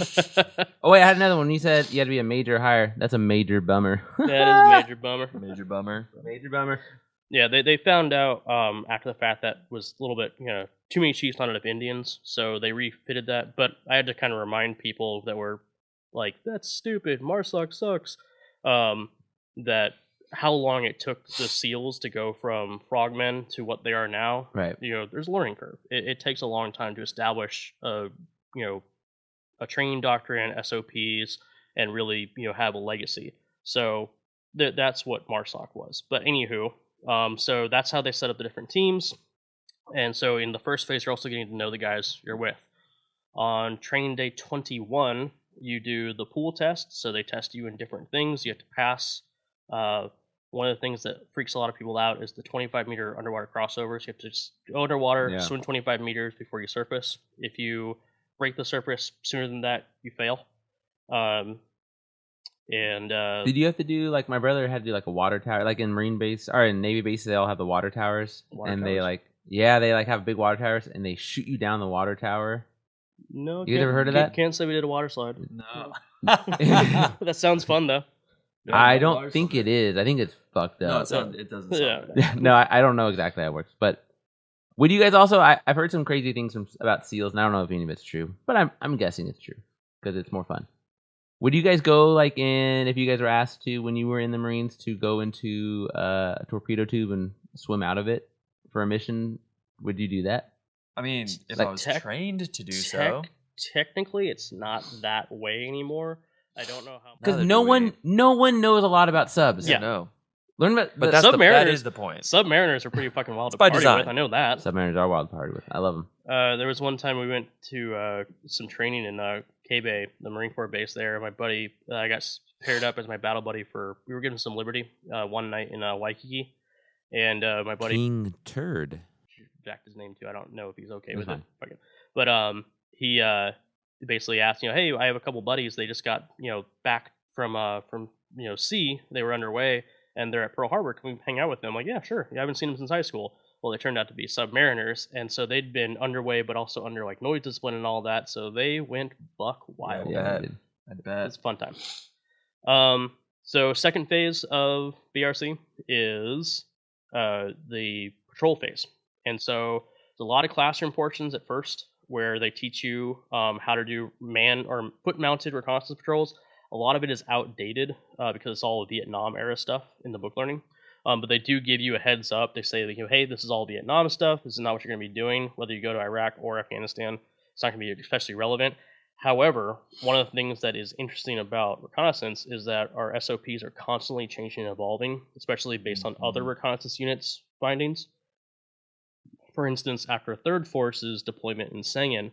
Oh wait, I had another one. You said you had to be a major hire. That's a major bummer. That is a major bummer. Major bummer. Major bummer. Yeah, they found out after the fact that was a little bit, too many Chiefs, not enough Indians, so they refitted that. But I had to kind of remind people that were like, that's stupid, MARSOC sucks, that how long it took the SEALs to go from frogmen to what they are now. Right. There's a learning curve. It takes a long time to establish a training doctrine, SOPs, and really, have a legacy. So that's what MARSOC was. But anywho, so that's how they set up the different teams. And so in the first phase, you're also getting to know the guys you're with. On training day 21, you do the pool test. So they test you in different things. You have to pass. One of the things that freaks a lot of people out is the 25-meter underwater crossovers. You have to just go underwater, swim 25 meters before you surface. If you break the surface sooner than that, you fail. Did you have to do, like, my brother had to do like a water tower, like in Marine base or in Navy bases, they all have the water towers, they have big water towers and they shoot you down the water tower. No, you ever heard of that? Can't say we did a water slide. No. That sounds fun though. I don't think it is. I think it's fucked up. No, it doesn't sound bad. No, I don't know exactly how it works. But would you guys also? I've heard some crazy things about SEALs, and I don't know if any of it's true, but I'm guessing it's true because it's more fun. Would you guys go if you guys were asked to when you were in the Marines to go into a torpedo tube and swim out of it for a mission? Would you do that? I mean, if Like I was trained to do so. Technically, it's not that way anymore. I don't know how. Because no one knows a lot about subs. Yeah. No. Learn about, But that is the point. Submariners are pretty fucking wild to by party design. with. I know that. Submariners are wild to party with. I love them. There was one time we went to some training in K-Bay, the Marine Corps base there. My buddy, I got paired up as my battle buddy we were given some liberty one night in Waikiki. And my buddy... King Turd. Jacked his name too. I don't know if he's okay with fine. it. But he basically asked, hey, I have a couple buddies. They just got, back from sea. They were underway. And they're at Pearl Harbor. Can we hang out with them? I'm like, yeah, sure. I haven't seen them since high school. Well, they turned out to be submariners, and so they'd been underway, but also under like noise discipline and all that. So they went buck wild. Yeah, I bet. It's a fun time. So second phase of BRC is the patrol phase, and so there's a lot of classroom portions at first where they teach you how to do man or foot-mounted reconnaissance patrols. A lot of it is outdated because it's all Vietnam era stuff in the book learning. But they do give you a heads up. They say, hey, this is all Vietnam stuff. This is not what you're going to be doing, whether you go to Iraq or Afghanistan. It's not going to be especially relevant. However, one of the things that is interesting about reconnaissance is that our SOPs are constantly changing and evolving, especially based on other reconnaissance units' findings. For instance, after Third Force's deployment in Sangin,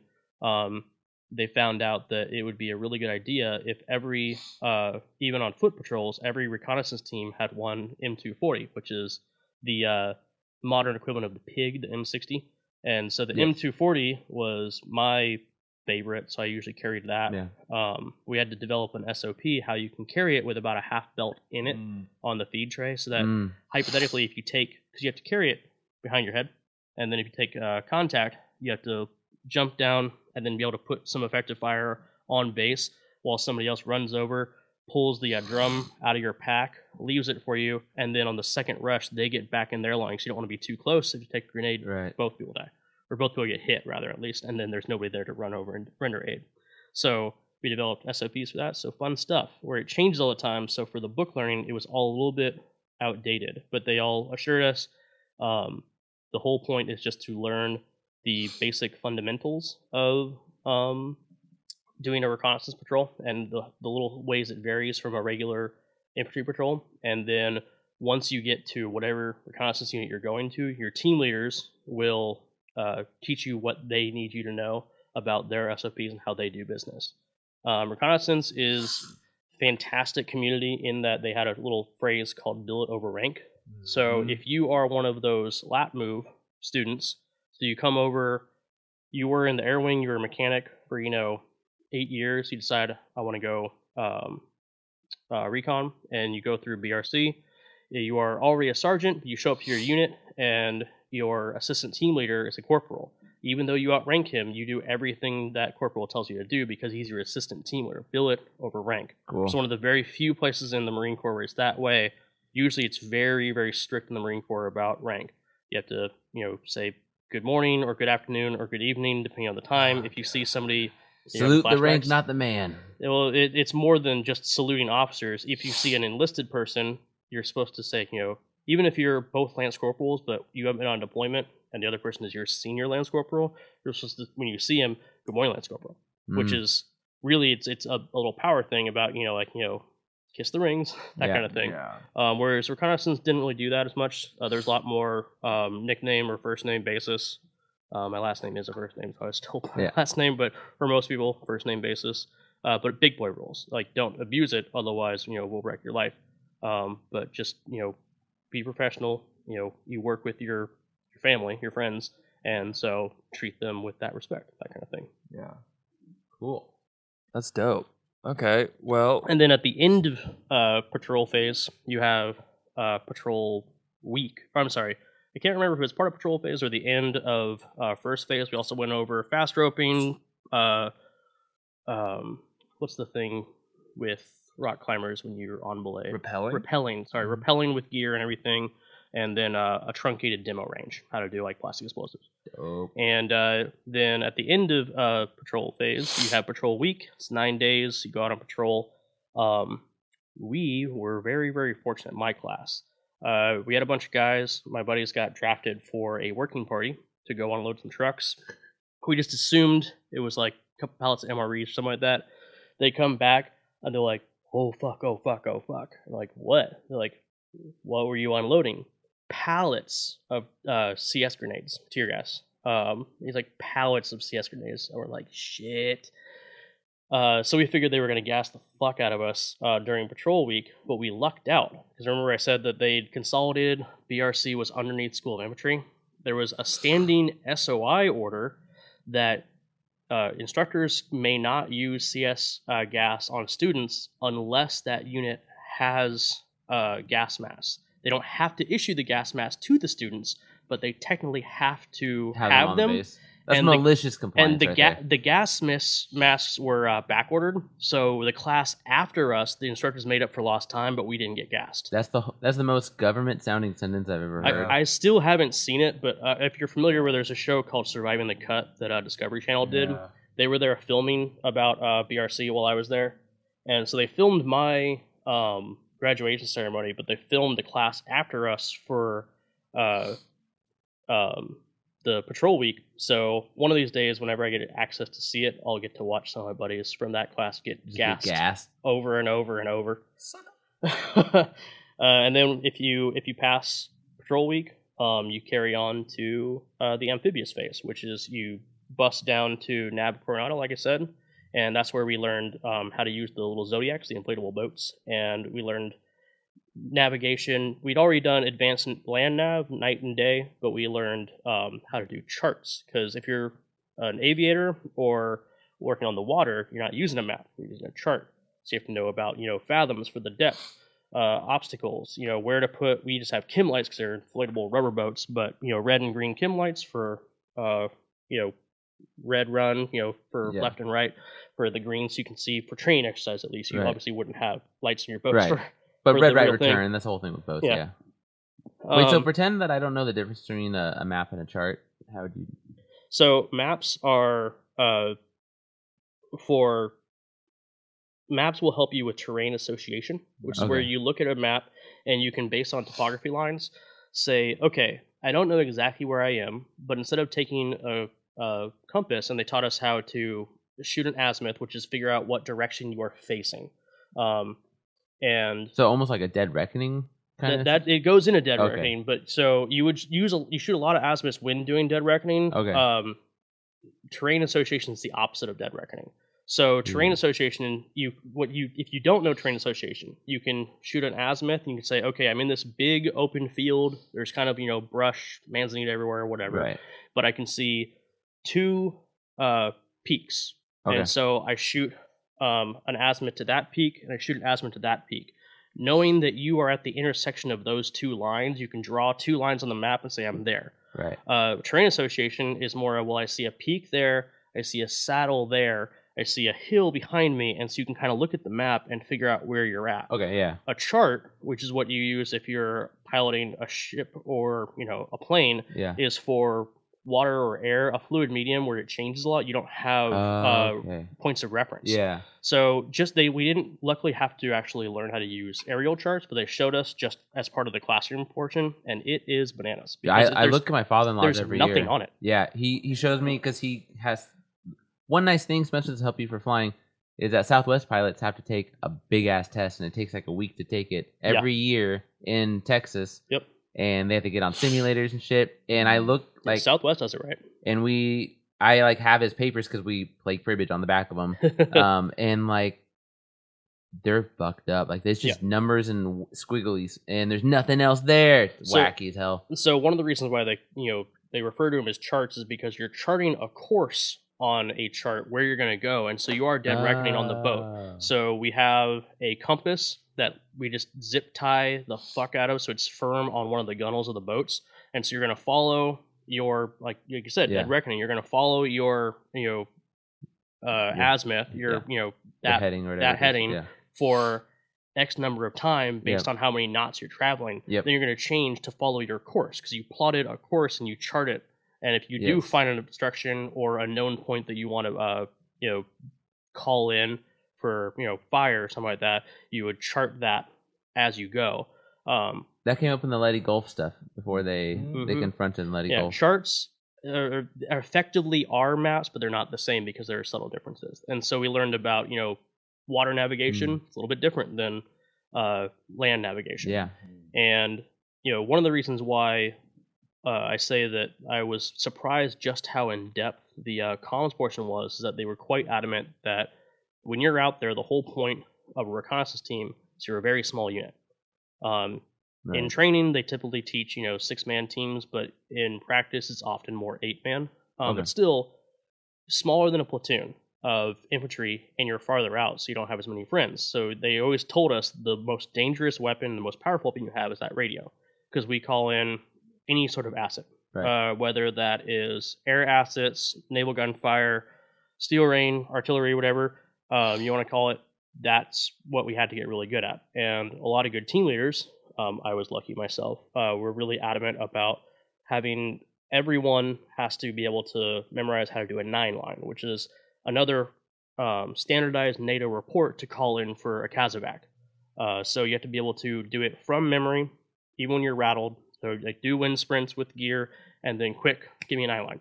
they found out that it would be a really good idea if every, even on foot patrols, every reconnaissance team had one M240, which is the modern equivalent of the PIG, the M60. And so the M240 was my favorite, so I usually carried that. Yeah. We had to develop an SOP how you can carry it with about a half belt in it on the feed tray, so that hypothetically, if you take, because you have to carry it behind your head, and then if you take contact, you have to jump down and then be able to put some effective fire on base while somebody else runs over, pulls the drum out of your pack, leaves it for you, and then on the second rush, they get back in their line. So you don't want to be too close. If you take a grenade, both people die. Or both people get hit, rather, at least, and then there's nobody there to run over and render aid. So we developed SOPs for that, so fun stuff, where it changes all the time. So for the book learning, it was all a little bit outdated, but they all assured us the whole point is just to learn the basic fundamentals of doing a reconnaissance patrol and the little ways it varies from a regular infantry patrol. And then once you get to whatever reconnaissance unit you're going to, your team leaders will teach you what they need you to know about their SOPs and how they do business. Reconnaissance is fantastic community in that they had a little phrase called "bill it over rank." So if you are one of those lap move students, so you come over, you were in the air wing, you were a mechanic for 8 years, you decide I want to go recon, and you go through BRC. You are already a sergeant, you show up to your unit, and your assistant team leader is a corporal. Even though you outrank him, you do everything that corporal tells you to do because he's your assistant team leader. Bill it over rank. Cool. It's one of the very few places in the Marine Corps where it's that way. Usually it's very, very strict in the Marine Corps about rank. You have to, say good morning or good afternoon or good evening, depending on the time. If you see somebody... Salute the rank, not the man. Well, it's more than just saluting officers. If you see an enlisted person, you're supposed to say, even if you're both lance corporals, but you have been on deployment, and the other person is your senior lance corporal, you're supposed to, when you see him, good morning, lance corporal. Which is really, it's a little power thing about, kiss the rings, that kind of thing. Yeah. Whereas Reconnaissance didn't really do that as much. There's a lot more nickname or first name basis. My last name is a first name, so I still put my last name, but for most people, first name basis. But big boy rules, like don't abuse it, otherwise, we'll wreck your life. But just, be professional. You work with your family, your friends, and so treat them with that respect, that kind of thing. Yeah. Cool. That's dope. Okay, well... And then at the end of patrol phase, you have patrol week. I'm sorry, I can't remember if it was part of patrol phase or the end of first phase. We also went over fast roping. What's the thing with rock climbers when you're on belay? Rappelling? Rappelling with gear and everything. And then a truncated demo range, how to do like plastic explosives. Dope. And then at the end of patrol phase, you have patrol week. It's 9 days. You go out on patrol. We were very, very fortunate in my class. We had a bunch of guys. My buddies got drafted for a working party to go unload some trucks. We just assumed it was like a couple pallets of MREs, something like that. They come back and they're like, oh fuck, oh fuck, oh fuck. I'm like, what? They're like, what were you unloading? Pallets of CS grenades, tear gas. He's like, pallets of CS grenades. And we're like, shit. So we figured they were going to gas the fuck out of us during patrol week, but we lucked out. Because remember I said that they'd consolidated, BRC was underneath School of Infantry. There was a standing SOI order that instructors may not use CS gas on students unless that unit has gas masks. They don't have to issue the gas mask to the students, but they technically have to have them. That's and malicious compliance. And the gas masks were back ordered, so the class after us, the instructors made up for lost time, but we didn't get gassed. That's the most government sounding sentence I've ever heard. I still haven't seen it, but if you're familiar with, there's a show called Surviving the Cut that Discovery Channel did. Yeah. They were there filming about BRC while I was there, and so they filmed my graduation ceremony, but they filmed the class after us for the patrol week. So one of these days, whenever I get access to see it, I'll get to watch some of my buddies from that class get gassed over and over and over. And then if you pass patrol week, you carry on to the amphibious phase, which is you bust down to NAB Coronado, like I said, and that's where we learned how to use the little Zodiacs, the inflatable boats, and we learned navigation. We'd already done advanced land nav, night and day, but we learned how to do charts, because if you're an aviator or working on the water, you're not using a map, you're using a chart. So you have to know about, fathoms for the depth, obstacles, where to put. We just have chem lights because they're inflatable rubber boats, but, red and green chem lights for, red run, for left and right, for the green so you can see for training exercise at least. You obviously wouldn't have lights in your boats But for red, the right, real return, thing. that's the whole thing with both, yeah. Wait, so pretend that I don't know the difference between a map and a chart. How would you... So maps are maps will help you with terrain association, which is where you look at a map and you can, based on topography lines, say, okay, I don't know exactly where I am, but instead of taking a compass, and they taught us how to shoot an azimuth, which is figure out what direction you are facing. And so almost like a dead reckoning kind of? That it goes into dead Okay. reckoning, but so you would you shoot a lot of azimuths when doing dead reckoning. Okay. Terrain association is the opposite of dead reckoning. So terrain association, if you don't know terrain association, you can shoot an azimuth and you can say, okay, I'm in this big open field. There's kind of brush, manzanite everywhere, whatever. Right. But I can see 2 peaks, Okay. and so I shoot an azimuth to that peak, and I shoot an azimuth to that peak. Knowing that you are at the intersection of those 2 lines, you can draw 2 lines on the map and say, I'm there. Right. Terrain association is more of, well, I see a peak there, I see a saddle there, I see a hill behind me, and so you can kind of look at the map and figure out where you're at. Okay. Yeah. A chart, which is what you use if you're piloting a ship or a plane, Yeah. is for water or air, a fluid medium where it changes a lot. You don't have Okay. points of reference. Yeah. So we didn't luckily have to actually learn how to use aerial charts, but they showed us just as part of the classroom portion, and it is bananas. Yeah, I look at my father-in-law's every year. There's nothing on it. Yeah, he shows me because he has one nice thing, especially to help you for flying, is that Southwest pilots have to take a big ass test, and it takes like a week to take it every year in Texas. Yep. And they have to get on simulators and shit. And I look like Southwest does it right. And I like have his papers because we play cribbage on the back of them. And like they're fucked up. Like there's just numbers and squigglies, and there's nothing else there. It's wacky as hell. So one of the reasons why they refer to them as charts is because you're charting a course on a chart where you're going to go, and so you are dead reckoning on the boat. So we have a compass that we just zip tie the fuck out of, so it's firm on one of the gunnels of the boats, and so you're going to follow your like you said, dead reckoning. You're going to follow your azimuth, that heading or that heading for X number of time based on how many knots you're traveling. Then you're going to change to follow your course because you plotted a course and you chart it. And if you do find an obstruction or a known point that you want to call in for fire or something like that, you would chart that as you go. That came up in the Letty Gulf stuff before they confronted Letty Gulf. Charts are effectively are maps, but they're not the same because there are subtle differences. And so we learned about water navigation. It's a little bit different than land navigation. Yeah. And one of the reasons why I say that I was surprised just how in depth the comms portion was is that they were quite adamant that when you're out there, the whole point of a reconnaissance team is you're a very small unit. In training, they typically teach 6-man teams, but in practice, it's often more 8-man. But still smaller than a platoon of infantry, and you're farther out, so you don't have as many friends. So they always told us the most dangerous weapon, the most powerful weapon you have is that radio, because we call in any sort of asset, whether that is air assets, naval gunfire, steel rain, artillery, whatever you want to call it. That's what we had to get really good at. And a lot of good team leaders, I was lucky myself, were really adamant about having everyone has to be able to memorize how to do a 9-line, which is another standardized NATO report to call in for a CASEVAC. So you have to be able to do it from memory, even when you're rattled. So like do wind sprints with gear, and then quick, give me a 9-line.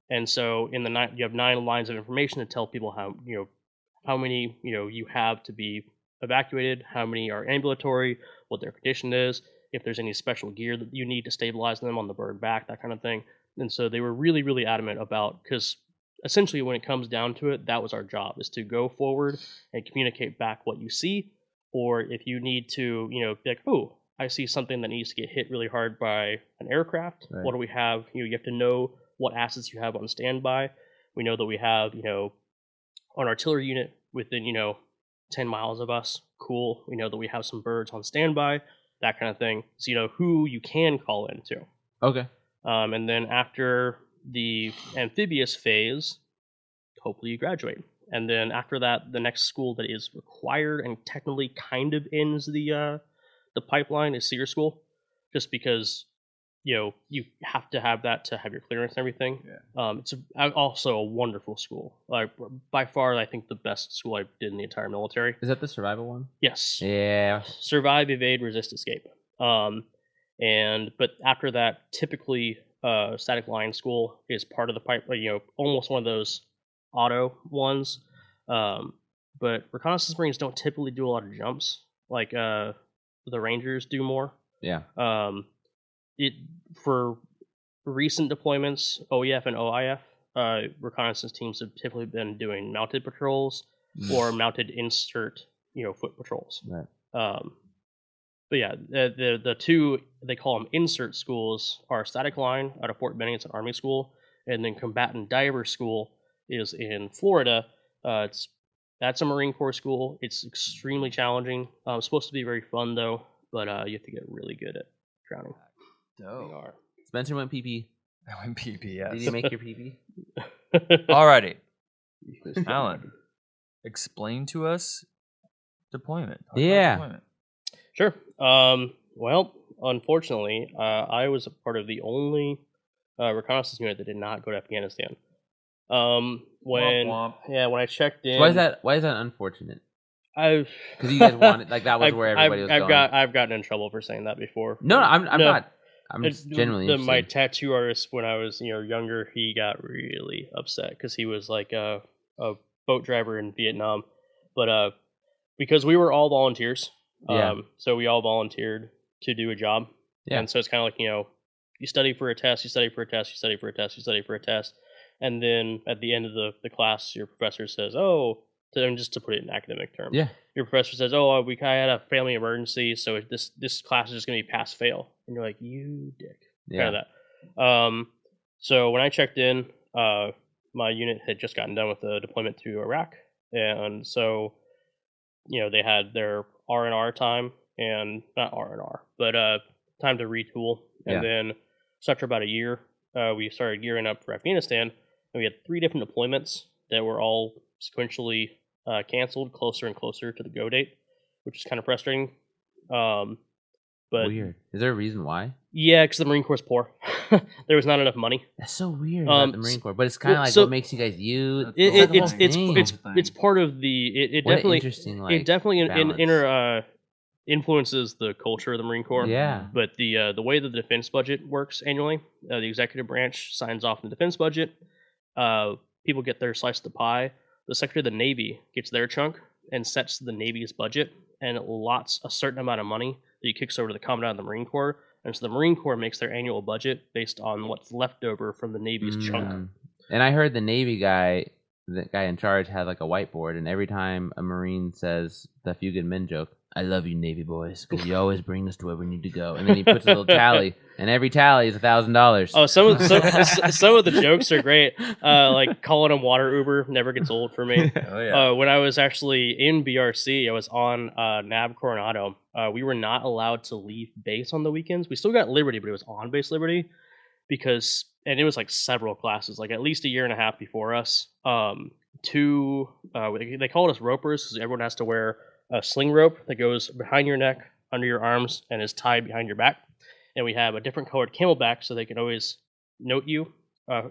And so in the you have 9 lines of information to tell people how many you have to be evacuated, how many are ambulatory, what their condition is, if there's any special gear that you need to stabilize them on the bird back, that kind of thing. And so they were really, really adamant about, because essentially when it comes down to it, that was our job, is to go forward and communicate back what you see, or if you need to, be like, oh, I see something that needs to get hit really hard by an aircraft. What do we have? You have to know what assets you have on standby. We know that we have, an artillery unit within, 10 miles of us. Cool. We know that we have some birds on standby, that kind of thing. So you know who you can call into. Okay. And then after the amphibious phase, hopefully you graduate. And then after that, the next school that is required and technically kind of ends the pipeline is Seer School, just because you have to have that to have your clearance and everything. It's also a wonderful school. Like by far, I think the best school I did in the entire military. Is that the survival one? Yes. Yeah. Survive, evade, resist, escape. But after that, typically static line school is part of the pipe. Almost one of those auto ones. But reconnaissance marines don't typically do a lot of jumps. Like the Rangers do more. Yeah. It for recent deployments, OEF and OIF, reconnaissance teams have typically been doing mounted patrols or mounted insert, foot patrols. Right. But yeah, the two, they call them insert schools, are Static Line out of Fort Benning. It's an Army school, and then Combatant Diver School is in Florida. That's a Marine Corps school. It's extremely challenging. It's supposed to be very fun though, but you have to get really good at drowning. Dope. Spencer went PP. I went PP, yes. Did you make your PP? Alrighty. Alan, explain to us deployment. Talk about deployment. Sure. Well, unfortunately, I was a part of the only reconnaissance unit that did not go to Afghanistan. When Womp womp. when I checked in, So why is that unfortunate? I've Because you guys wanted that was where everybody was going. I've gotten in trouble for saying that before. No, I'm No. not. I'm just genuinely interested. My tattoo artist, when I was younger, he got really upset because he was like a boat driver in Vietnam, but because we were all volunteers, so we all volunteered to do a job, and so it's kind of like you study for a test, you study for a test, you study for a test, you study for a test, and then at the end of the class, your professor says, just to put it in academic terms, your professor says, I had a family emergency, so this class is just going to be pass fail, and you're like, you dick, kind of that. So when I checked in, my unit had just gotten done with the deployment to Iraq, and so they had their R&R time, and not R&R, but time to retool, and then so after about a year, we started gearing up for Afghanistan, and we had 3 different deployments that were all sequentially canceled closer and closer to the go date, which is kind of frustrating. But weird. Is there a reason why? Yeah, because the Marine Corps is poor. There was not enough money. That's so weird about the Marine Corps, but it's kind of like what makes you guys use. It's part of the. It definitely interesting. It definitely influences the culture of the Marine Corps. Yeah. But the way that the defense budget works annually, the executive branch signs off on the defense budget. People get their slice of the pie. The Secretary of the Navy gets their chunk and sets the Navy's budget, and allots a certain amount of money that he kicks over to the Commandant of the Marine Corps. And so the Marine Corps makes their annual budget based on what's left over from the Navy's chunk. And I heard the Navy guy, the guy in charge, had like a whiteboard, and every time a Marine says the Few Good Men joke, I love you, Navy boys, because you always bring us to where we need to go. And then he puts a little tally, and every tally is $1,000. Oh, some of the jokes are great. Like calling them water Uber never gets old for me. Oh, yeah. When I was actually in BRC, I was on NAB Coronado. We were not allowed to leave base on the weekends. We still got Liberty, but it was on base Liberty and it was like several classes, like at least a year and a half before us. They called us ropers because everyone has to wear a sling rope that goes behind your neck, under your arms, and is tied behind your back. And we have a different colored camelback so they can always note you.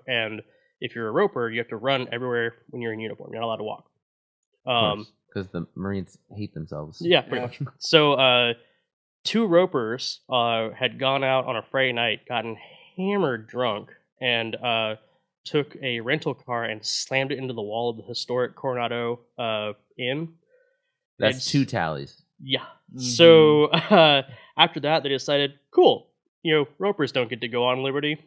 And if you're a roper, you have to run everywhere when you're in uniform. You're not allowed to walk. Because the Marines hate themselves. Yeah, pretty much. So 2 ropers had gone out on a Friday night, gotten hammered drunk, and took a rental car and slammed it into the wall of the historic Coronado Inn. That's 2 tallies. Yeah. Mm-hmm. So after that, they decided, cool, ropers don't get to go on Liberty,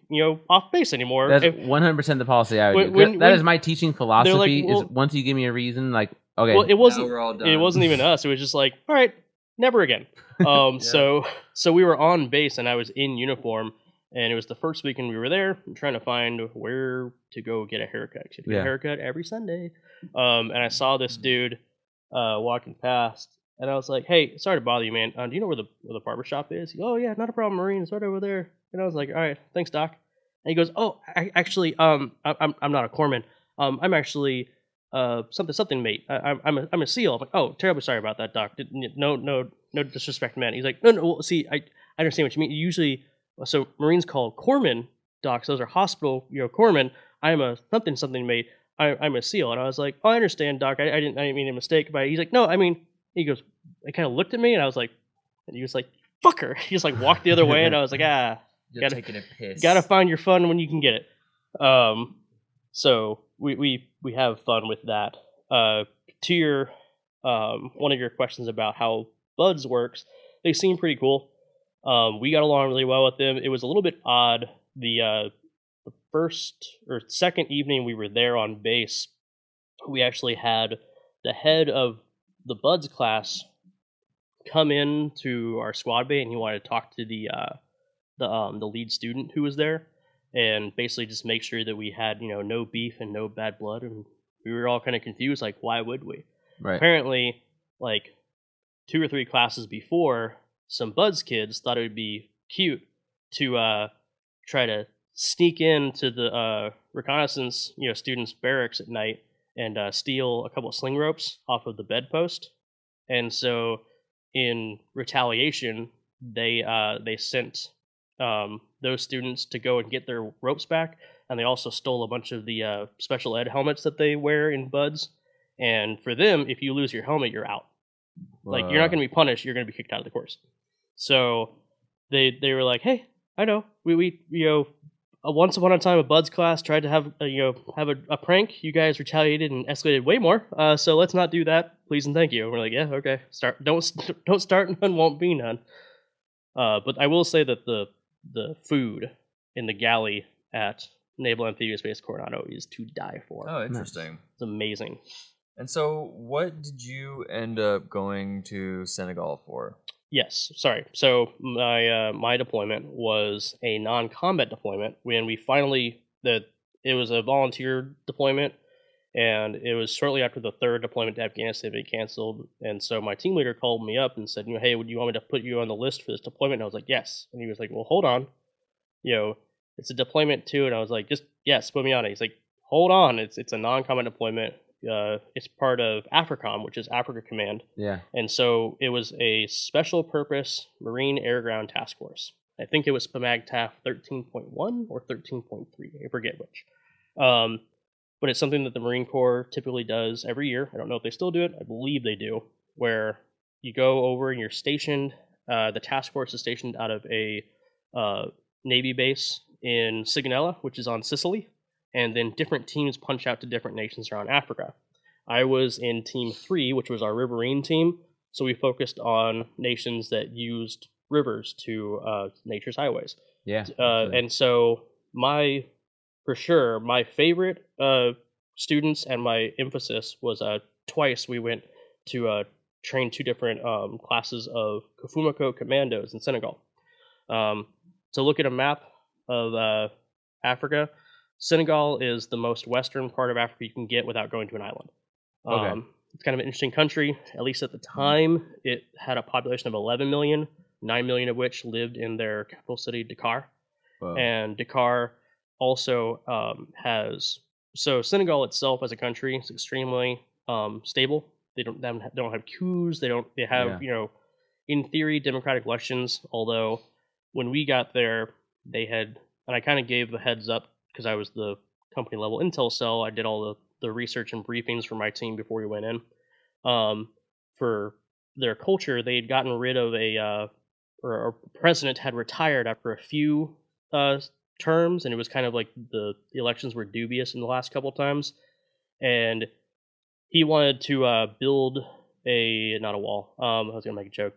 off base anymore. That's 100% the policy I would do. That is my teaching philosophy. Is once you give me a reason, like, okay. Well, it wasn't. Now we're all done. It wasn't even us. It was just like, all right, never again. So we were on base, and I was in uniform, and it was the first weekend we were there, trying to find where to go get a haircut. You get a haircut every Sunday, and I saw this dude walking past, and I was like, "Hey, sorry to bother you, man. Do you know where the barber shop is?" He goes, "Oh yeah, not a problem, Marine. It's right over there." And I was like, "All right, thanks, Doc." And he goes, "Oh, actually, I'm not a corpsman. I'm actually something mate. I'm a SEAL." I'm like, "Oh, terribly sorry about that, Doc. No disrespect, man." He's like, "No. Well, see, I understand what you mean. Usually, so Marines call corpsmen docs. Those are hospital, corpsmen. I'm a something mate. I'm a SEAL." And I was like, "Oh, I understand, Doc. I didn't mean a mistake." But he's like, "No, I mean," he goes, he kind of looked at me, and I was like, and he was like, "Fucker." He just like walked the other way, and I was like, You're taking a piss. Gotta find your fun when you can get it. So we have fun with that. To your one of your questions about how BUDS works, they seem pretty cool. We got along really well with them. It was a little bit odd. The first or second evening we were there on base, we actually had the head of the Buds class come in to our squad bay, and he wanted to talk to the lead student who was there, and basically just make sure that we had no beef and no bad blood. And we were all kind of confused, like, why would we? Right. Apparently, like 2 or 3 classes before, some Buds kids thought it would be cute to try to sneak into the reconnaissance students' barracks at night and steal a couple of sling ropes off of the bedpost. And so, in retaliation, they sent those students to go and get their ropes back, and they also stole a bunch of the special ed helmets that they wear in Buds. And for them, if you lose your helmet, you're out. Like, you're not going to be punished; you're going to be kicked out of the course. So they were like, "Hey, I know we once upon a time a Buds class tried to have a prank. You guys retaliated and escalated way more. So let's not do that, please and thank you." And we're like, "Yeah, okay. Don't start, none won't be none." But I will say that the food in the galley at Naval Amphibious Base Coronado is to die for. Oh, interesting. It's amazing. And so, what did you end up going to Senegal for? Yes, sorry. So my deployment was a non-combat deployment. When we finally it was a volunteer deployment, and it was shortly after the 3rd deployment to Afghanistan had been canceled. And so my team leader called me up and said, "Hey, would you want me to put you on the list for this deployment?" And I was like, "Yes." And he was like, "Well, hold on, it's a deployment too." And I was like, "Just yes, put me on it." He's like, "Hold on, it's a non-combat deployment. It's part of AFRICOM, which is Africa Command." Yeah. And so it was a special purpose Marine Air Ground Task Force. I think it was SPMAG-TAF 13.1 or 13.3. I forget which. But it's something that the Marine Corps typically does every year. I don't know if they still do it. I believe they do. Where you go over and you're stationed. The task force is stationed out of a Navy base in Sigonella, which is on Sicily. And then different teams punch out to different nations around Africa. I was in Team 3, which was our riverine team, so we focused on nations that used rivers to nature's highways. Yeah. And so my favorite students and my emphasis was twice we went to train 2 different classes of Kafumako commandos in Senegal. To look at a map of Africa, Senegal is the most western part of Africa you can get without going to an island. Okay. It's kind of an interesting country. At least at the time, it had a population of 11 million, 9 million of which lived in their capital city, Dakar. Wow. And Dakar also has... So Senegal itself as a country is extremely stable. They don't have coups. They have, in theory, democratic elections, although when we got there, they had... And I kind of gave the heads up, because I was the company level intel cell. I did all the research and briefings for my team before we went in. For their culture, they had gotten rid of or a president had retired after a few terms, and it was kind of like the elections were dubious in the last couple times. And he wanted to build not a wall. I was going to make a joke.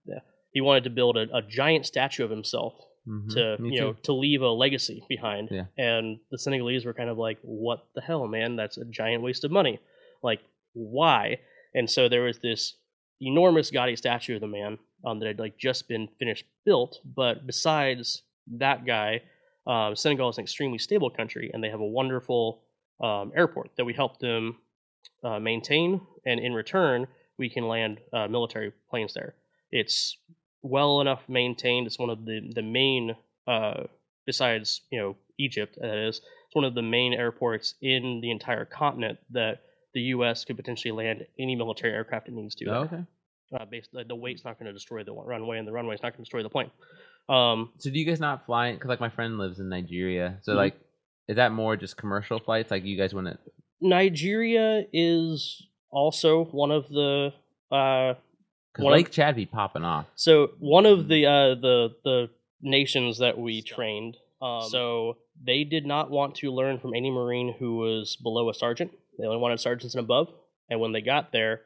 Yeah. He wanted to build a giant statue of himself. To to leave a legacy behind. Yeah. And the Senegalese were kind of like, "What the hell, man? That's a giant waste of money. Like, why?" And so there was this enormous gaudy statue of the man that had just been finished built. But besides that guy, Senegal is an extremely stable country, and they have a wonderful airport that we helped them maintain, and in return, we can land military planes there. It's well enough maintained. It's one of the main, besides Egypt, that is, it's one of the main airports in the entire continent that the U.S. could potentially land any military aircraft it needs to. Oh, okay. The weight's not going to destroy the runway, and the runway's not going to destroy the plane. So do you guys not fly? Because my friend lives in Nigeria. So is that more just commercial flights? Like you guys want to? Nigeria is also one of the. Because Lake Chad be popping off. So one of the nations that we trained, so they did not want to learn from any Marine who was below a sergeant. They only wanted sergeants and above. And when they got there,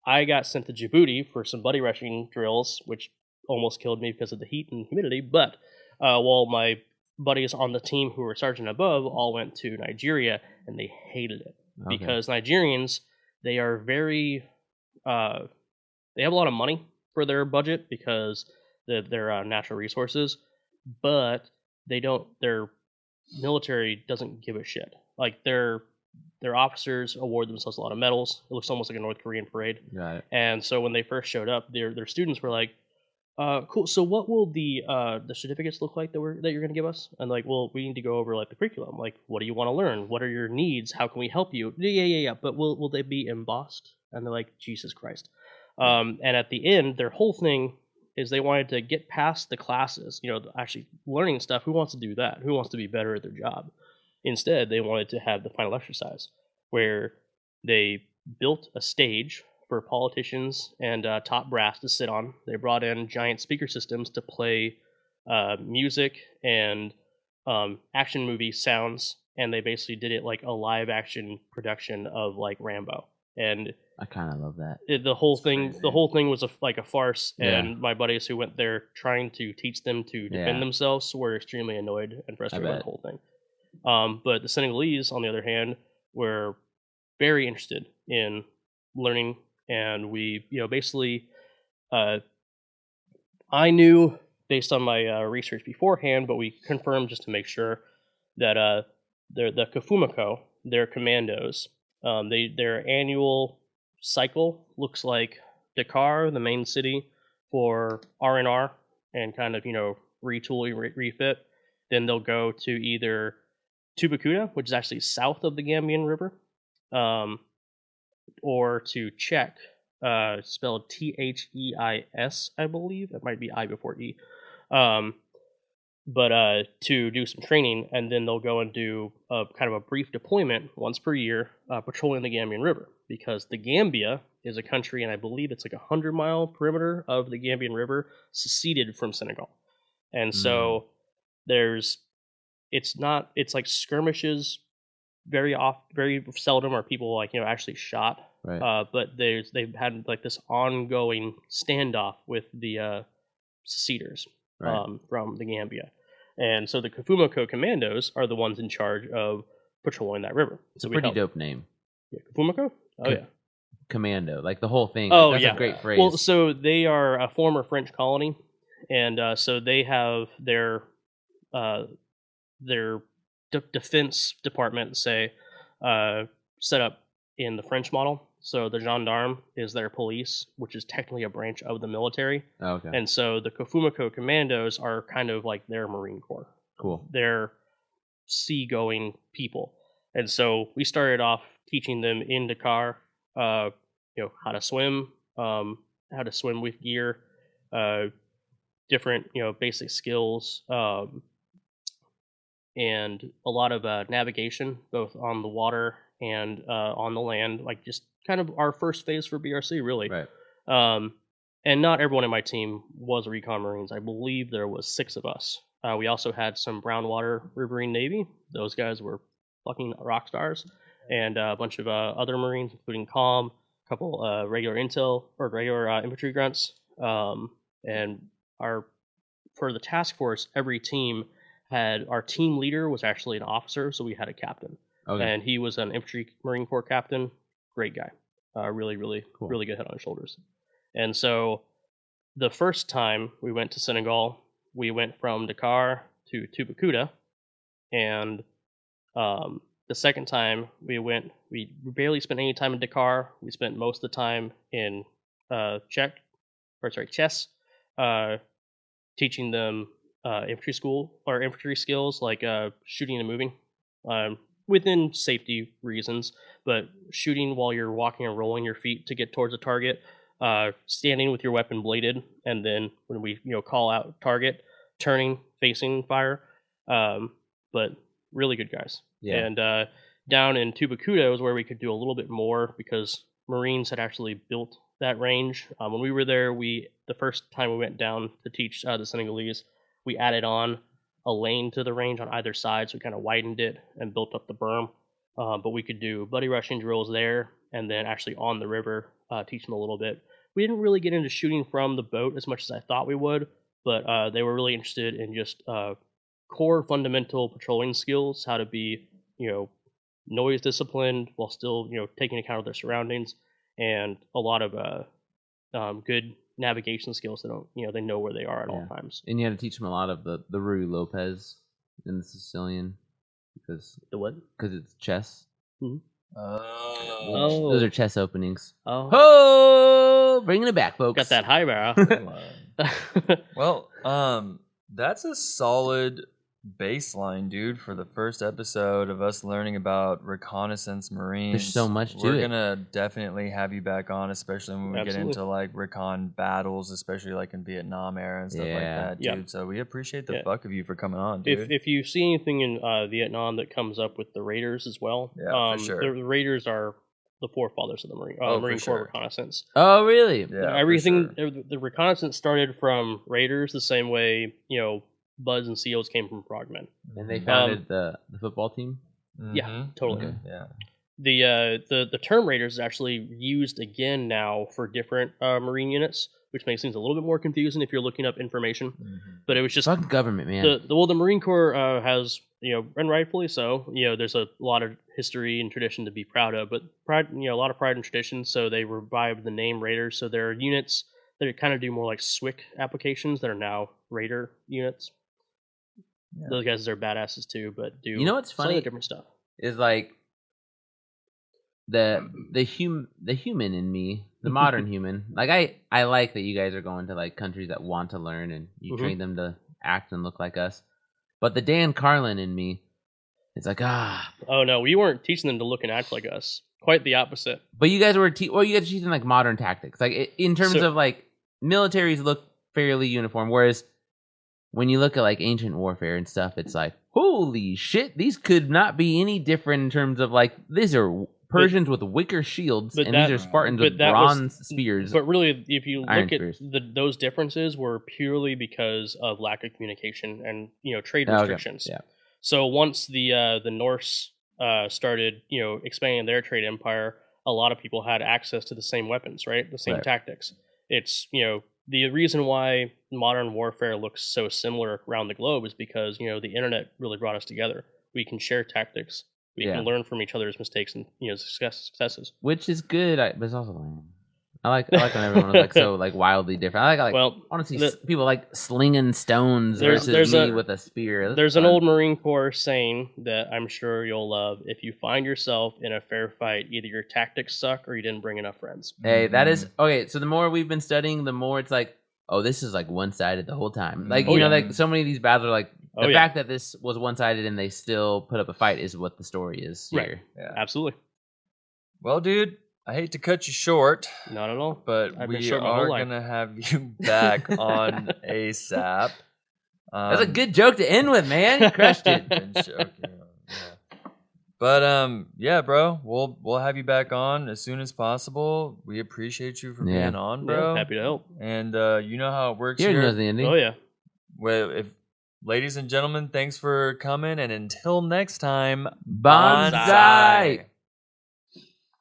I got sent to Djibouti for some buddy rushing drills, which almost killed me because of the heat and humidity. But while my buddies on the team who were sergeant above all went to Nigeria, and they hated it because Nigerians, they are very they have a lot of money for their budget because their natural resources, but they don't. Their military doesn't give a shit. Like their officers award themselves a lot of medals. It looks almost like a North Korean parade. Got it. And so when they first showed up, their students were like, cool. So what will the certificates look like that you're going to give us? And like, well, we need to go over like the curriculum. Like, what do you want to learn? What are your needs? How can we help you? Yeah. But will they be embossed? And they're like, Jesus Christ. And at the end, their whole thing is they wanted to get past the classes, actually learning stuff. Who wants to do that? Who wants to be better at their job? Instead, they wanted to have the final exercise where they built a stage for politicians and top brass to sit on. They brought in giant speaker systems to play music and action movie sounds, and they basically did it like a live action production of like Rambo. And I kind of love that. The whole thing was like a farce, and my buddies who went there trying to teach them to defend themselves were extremely annoyed and frustrated by the whole thing. But the Senegalese, on the other hand, were very interested in learning, and we, basically, I knew based on my research beforehand, but we confirmed just to make sure that the Kafumako, their commandos, their annual cycle looks like Dakar, the main city, for R&R and kind of, retooling, refit. Then they'll go to either Tubacuda, which is actually south of the Gambian River, or to Czech, spelled Theis, I believe. It might be I before E. But to do some training, and then they'll go and do kind of a brief deployment once per year, patrolling the Gambian River, because the Gambia is a country, and I believe it's like 100-mile perimeter of the Gambian River, seceded from Senegal, and so it's like skirmishes. Very seldom are people actually shot, right. But they've had like this ongoing standoff with the seceders from the Gambia. And so the Kafumako commandos are the ones in charge of patrolling that river. It's a pretty dope name. Yeah, Kafumako? Oh, yeah. Commando, like the whole thing. Oh, that's yeah. a great phrase. Well, so they are a former French colony, and so they have their defense department, say, set up in the French model. So the gendarme is their police, which is technically a branch of the military. Oh, okay. And so the Kafumako commandos are kind of like their Marine Corps. Cool. They're seagoing people. And so we started off teaching them in Dakar, how to swim with gear, different, basic skills, and a lot of navigation, both on the water and on the land, like just kind of our first phase for BRC, really. Right. And not everyone in my team was Recon Marines. I believe there was 6 of us. We also had some brown water riverine Navy. Those guys were fucking rock stars. And a bunch of other Marines, including COM, a couple regular infantry grunts. And for the task force, every team had, our team leader was actually an officer, so we had a captain. Okay. And he was an infantry Marine Corps captain. Great guy. Really, really, cool. Really good head on his shoulders. And so the first time we went to Senegal, we went from Dakar to Tubacuda. And the second time we barely spent any time in Dakar. We spent most of the time in Chess, teaching them infantry skills like shooting and moving. Within safety reasons, but shooting while you're walking and rolling your feet to get towards a target, standing with your weapon bladed, and then when we call out target, turning, facing fire. But really good guys. Yeah. And down in Tubacuda was where we could do a little bit more because Marines had actually built that range. When we were there, the first time we went down to teach the Senegalese, we added on a lane to the range on either side, so we kind of widened it and built up the berm. But we could do buddy rushing drills there, and then actually on the river, teach them a little bit. We didn't really get into shooting from the boat as much as I thought we would, but they were really interested in just core fundamental patrolling skills, how to be, noise disciplined while still, taking account of their surroundings, and a lot of good navigation skills. They know where they are at all times. And you had to teach them a lot of the Rui Lopez and the Sicilian because The what? Because it's chess. Mm-hmm. Oh. Those are chess openings. Oh, Bringing it back, folks. got that highbrow. Well, that's a solid baseline, dude, for the first episode of us learning about Reconnaissance Marines. There's so much to We're it. gonna definitely have you back on, especially when we get into like recon battles, especially like in Vietnam era and stuff like that, dude. Yeah. So we appreciate the fuck of you for coming on, dude. If you see anything in Vietnam that comes up with the Raiders as well, for sure. The Raiders are the forefathers of the Marine Corps sure. Reconnaissance. Oh, really? Yeah, Everything, for sure. the Reconnaissance started from Raiders the same way, Buds and SEALs came from Frogmen. And they founded the football team? Yeah, totally. Okay. Yeah. The term Raiders is actually used again now for different Marine units, which makes things a little bit more confusing if you're looking up information. But it was just Fuck government, man. the Marine Corps has, and rightfully so, there's a lot of history and tradition to be proud of, but pride, a lot of pride and tradition. So they revived the name Raiders. So there are units that kind of do more like SWIC applications that are now Raider units. Yeah. Those guys are badasses too, but do what's funny? slightly different stuff. Is like the human in me, the modern human. Like I like that you guys are going to like countries that want to learn and you train them to act and look like us. But the Dan Carlin in me, it's like Oh no, we weren't teaching them to look and act like us. Quite the opposite. But you guys were you guys are teaching like modern tactics, like in terms of like militaries look fairly uniform, whereas when you look at like ancient warfare and stuff, it's like holy shit, these could not be any different in terms of like these are Persians with wicker shields and these are Spartans with bronze spears. But really, if you look at spears. those differences, were purely because of lack of communication and trade restrictions. Yeah. So once the Norse started expanding their trade empire, a lot of people had access to the same weapons, right? The same tactics. It's the reason why modern warfare looks so similar around the globe is because the internet really brought us together. We can share tactics. We can learn from each other's mistakes and successes. Which is good, but it's also lame. I like when everyone is like so like wildly different. I want to see people like slinging stones versus me with a spear. There's an old Marine Corps saying that I'm sure you'll love. If you find yourself in a fair fight, either your tactics suck or you didn't bring enough friends. Hey, that is okay. So the more we've been studying, the more it's like, oh, this is like one-sided the whole time. Like like so many of these battles are like the fact that this was one-sided and they still put up a fight is what the story is here. Right. Yeah, absolutely. Well, dude, I hate to cut you short. Not at all. But we are going to have you back on ASAP. That's a good joke to end with, man. You crushed it. But yeah, bro, we'll have you back on as soon as possible. We appreciate you for being on, bro. Yeah, happy to help. And you know how it works here. Knows the ending. Oh yeah. Well, ladies and gentlemen, thanks for coming, and until next time, Bonsai.